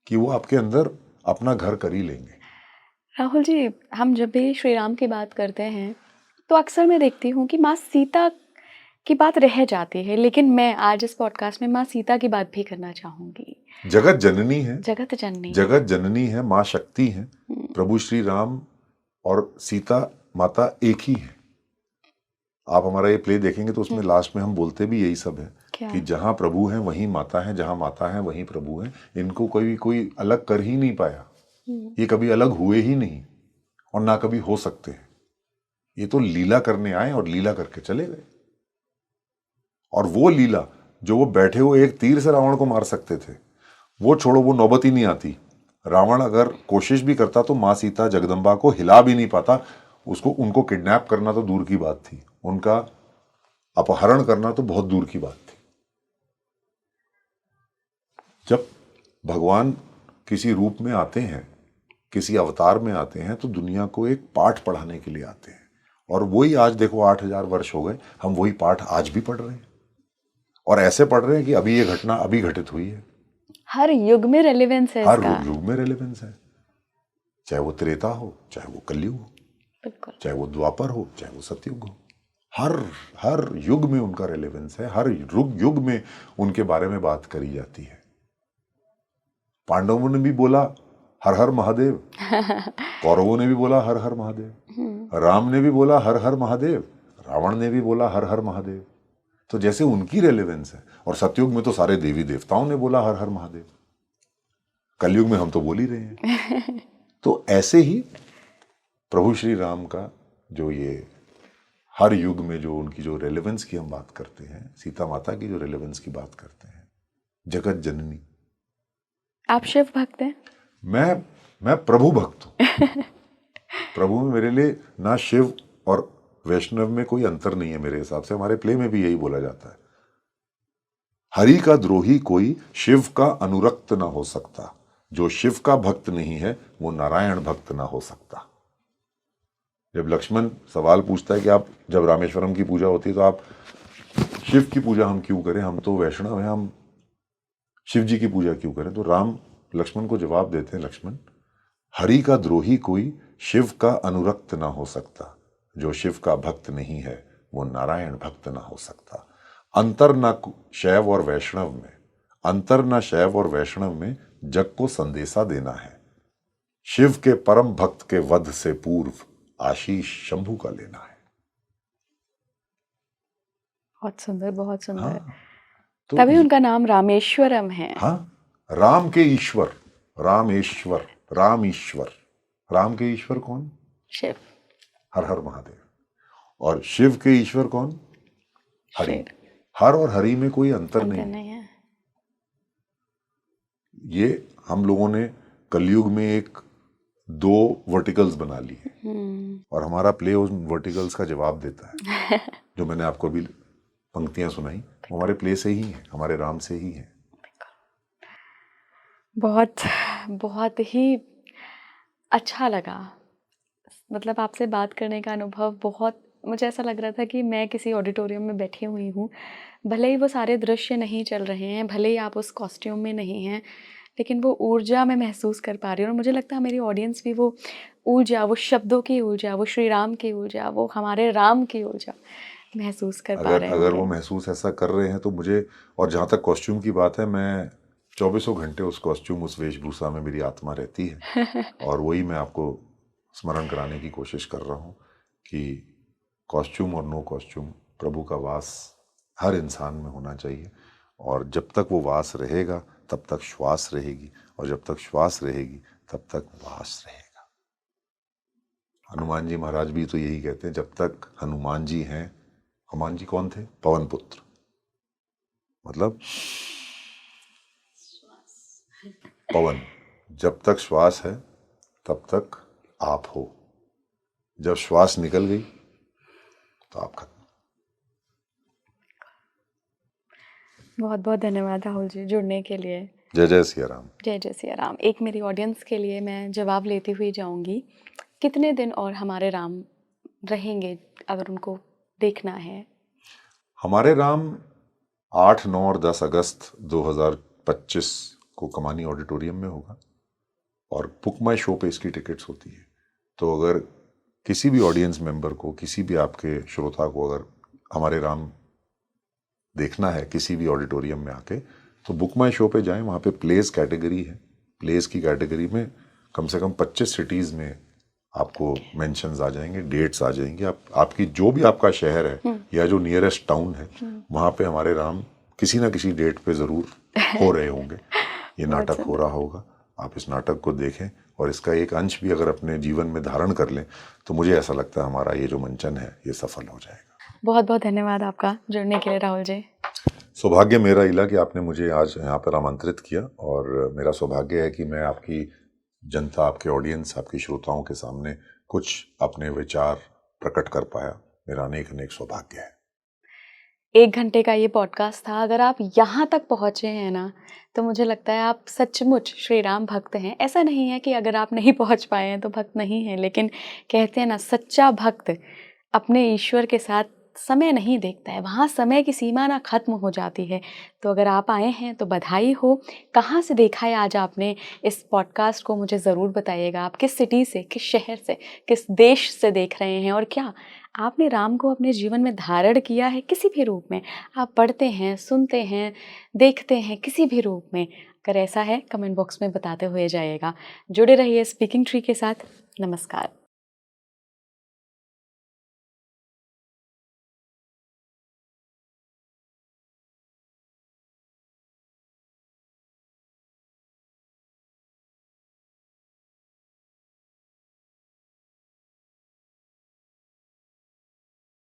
कि वो आपके अंदर अपना घर कर ही लेंगे। राहुल जी, हम जब भी श्री राम की बात करते हैं तो अक्सर मैं देखती हूँ कि माँ सीता की बात रह जाती है, लेकिन मैं आज इस पॉडकास्ट में माँ सीता की बात भी करना चाहूँगी। जगत जननी है, जगत जननी जगत जननी है, माँ शक्ति है। प्रभु श्री राम और सीता माता एक ही है। आप हमारा ये प्ले देखेंगे तो उसमें लास्ट में हम बोलते भी यही सब है क्या? कि जहाँ प्रभु हैं वहीं माता है, जहाँ माता है वहीं प्रभु है। इनको कोई अलग कर ही नहीं पाया, ये कभी अलग हुए ही नहीं और ना कभी हो सकते हैं। ये तो लीला करने आए और लीला करके चले गए। और वो लीला जो वो बैठे हुए एक तीर से रावण को मार सकते थे, वो छोड़ो, वो नौबत ही नहीं आती। रावण अगर कोशिश भी करता तो माँ सीता जगदम्बा को हिला भी नहीं पाता। उनको किडनैप करना तो दूर की बात थी, उनका अपहरण करना तो बहुत दूर की बात थी। जब भगवान किसी रूप में आते हैं, किसी अवतार में आते हैं, तो दुनिया को एक पाठ पढ़ाने के लिए आते हैं। और वही आज देखो 8,000 वर्ष हो गए, हम वही पाठ आज भी पढ़ रहे हैं और ऐसे पढ़ रहे हैं कि अभी ये घटना अभी घटित हुई है। हर युग में रेलेवेंस है हर इसका। युग में रेलेवेंस है, चाहे वो त्रेता हो, चाहे वो कलयुग हो, बिल्कुल। चाहे वो द्वापर हो, चाहे वो सतयुग हो। हर युग में उनका रेलेवेंस है, हर युग में उनके बारे में बात करी जाती है। पांडवों ने भी बोला हर हर महादेव, कौरवों ने भी बोला हर हर महादेव, राम ने भी बोला हर हर महादेव, रावण ने भी बोला हर हर महादेव। तो जैसे उनकी रेलेवेंस है, और सतयुग में तो सारे देवी देवताओं ने बोला हर हर महादेव, कलयुग में हम तो बोल ही रहे हैं। तो ऐसे ही प्रभु श्री राम का जो ये हर युग में जो उनकी जो रेलेवेंस की हम बात करते हैं, सीता माता की जो रेलेवेंस की बात करते हैं, जगत जननी। आप शिव भक्त हैं? मैं प्रभु भक्त हूं। प्रभु में मेरे लिए ना शिव और वैष्णव में कोई अंतर नहीं है। मेरे हिसाब से हमारे प्ले में भी यही बोला जाता है, हरि का द्रोही कोई शिव का अनुरक्त ना हो सकता, जो शिव का भक्त नहीं है वो नारायण भक्त ना हो सकता। जब लक्ष्मण सवाल पूछता है कि आप जब रामेश्वरम की पूजा होती है तो आप शिव की पूजा हम क्यों करें, हम तो वैष्णव हैं, हम शिव जी की पूजा क्यों करें, तो राम लक्ष्मण को जवाब देते हैं, लक्ष्मण हरि का द्रोही कोई शिव का अनुरक्त ना हो सकता, जो शिव का भक्त नहीं है वो नारायण भक्त ना हो सकता। अंतर न शैव और वैष्णव में, अंतर न शैव और वैष्णव में जग को संदेशा देना है, शिव के परम भक्त के वध से पूर्व आशीष शंभू का लेना है। बहुत सुंदर, बहुत सुंदर। हाँ, तो तभी उनका नाम रामेश्वरम है। हाँ, राम के ईश्वर, रामेश्वर, राम ईश्वर। राम के ईश्वर कौन? शिव। हर हर महादेव। और शिव के ईश्वर कौन? हरि। शिव। हर और हरि में कोई अंतर अंतर नहीं। नहीं है। ये हम लोगों ने कलयुग में एक 2 वर्टिकल्स बना लिए और हमारा प्ले उन वर्टिकल्स का जवाब देता है। जो मैंने आपको अभी पंक्तियां सुनाई वो हमारे प्ले से ही है, हमारे राम से ही है। बहुत बहुत ही अच्छा लगा मतलब आपसे बात करने का अनुभव बहुत, मुझे ऐसा लग रहा था कि मैं किसी ऑडिटोरियम में बैठी हुई हूँ। भले ही वो सारे दृश्य नहीं चल रहे हैं, भले ही आप उस कॉस्ट्यूम में नहीं हैं, लेकिन वो ऊर्जा मैं महसूस कर पा रही हूँ। और मुझे लगता है मेरी ऑडियंस भी वो ऊर्जा, वो शब्दों की ऊर्जा, वो श्री राम की ऊर्जा, वो हमारे राम की ऊर्जा महसूस कर पा अगर रहे अगर वो होंगे। महसूस ऐसा कर रहे हैं तो मुझे, और जहाँ तक कॉस्ट्यूम की बात है, मैं चौबीसों घंटे उस कॉस्ट्यूम, उस वेशभूषा में मेरी आत्मा रहती है। और वही मैं आपको स्मरण कराने की कोशिश कर रहा हूँ कि कॉस्ट्यूम और नो कॉस्ट्यूम, प्रभु का वास हर इंसान में होना चाहिए। और जब तक वो वास रहेगा तब तक श्वास रहेगी, और जब तक श्वास रहेगी तब तक वास रहेगा। हनुमान जी महाराज भी तो यही कहते हैं, जब तक हनुमान जी हैं। हनुमान जी कौन थे? पवन पुत्र, मतलब पवन। जब तक श्वास है तब तक आप हो, जब श्वास निकल गई तो आप खत्म। बहुत बहुत धन्यवाद राहुल जी जुड़ने के लिए। जय जय सिया राम। जय जय सिया राम। एक मेरी ऑडियंस के लिए मैं जवाब लेती हुई जाऊंगी, कितने दिन और हमारे राम रहेंगे अगर उनको देखना है? हमारे राम 8, 9 और 10 अगस्त 2025 को कमानी ऑडिटोरियम में होगा, और बुक माई शो पे इसकी टिकट्स होती है। तो अगर किसी भी ऑडियंस मेंबर को, किसी भी आपके श्रोता को अगर हमारे राम देखना है किसी भी ऑडिटोरियम में आके, तो बुक माई शो पे जाएं। वहाँ पे प्लेस कैटेगरी है, प्लेस की कैटेगरी में कम से कम 25 सिटीज़ में आपको मेंशंस आ जाएंगे, डेट्स आ जाएंगे। आपकी जो भी आपका शहर है या जो नियरेस्ट टाउन है, वहाँ पे हमारे राम किसी ना किसी डेट पे ज़रूर हो रहे होंगे। ये नाटक हो रहा होगा, आप इस नाटक को देखें और इसका एक अंश भी अगर अपने जीवन में धारण कर लें तो मुझे ऐसा लगता है हमारा ये जो मंचन है ये सफल हो जाएगा। बहुत बहुत धन्यवाद आपका जुड़ने के लिए राहुल जी। सौभाग्य मेरा इला कि आपने मुझे आज यहाँ पर आमंत्रित किया, और मेरा सौभाग्य है कि मैं आपकी जनता, आपके ऑडियंस, आपके श्रोताओं के सामने कुछ अपने विचार प्रकट कर पाया। मेरा अनेक अनेक सौभाग्य है। 1 घंटे का ये पॉडकास्ट था। अगर आप यहाँ तक पहुँचे हैं ना, तो मुझे लगता है आप सचमुच श्री राम भक्त हैं। ऐसा नहीं है कि अगर आप नहीं पहुँच पाए हैं तो भक्त नहीं हैं, लेकिन कहते हैं ना, सच्चा भक्त अपने ईश्वर के साथ समय नहीं देखता है, वहाँ समय की सीमा ना खत्म हो जाती है। तो अगर आप आए हैं तो बधाई हो। कहाँ से देखा है आज आपने इस पॉडकास्ट को, मुझे ज़रूर बताइएगा। आप किस सिटी से, किस शहर से, किस देश से देख रहे हैं, और क्या आपने राम को अपने जीवन में धारण किया है किसी भी रूप में? आप पढ़ते हैं, सुनते हैं, देखते हैं किसी भी रूप में? अगर ऐसा है, कमेंट बॉक्स में बताते हुए जाइएगा। जुड़े रहिए स्पीकिंग ट्री के साथ। नमस्कार।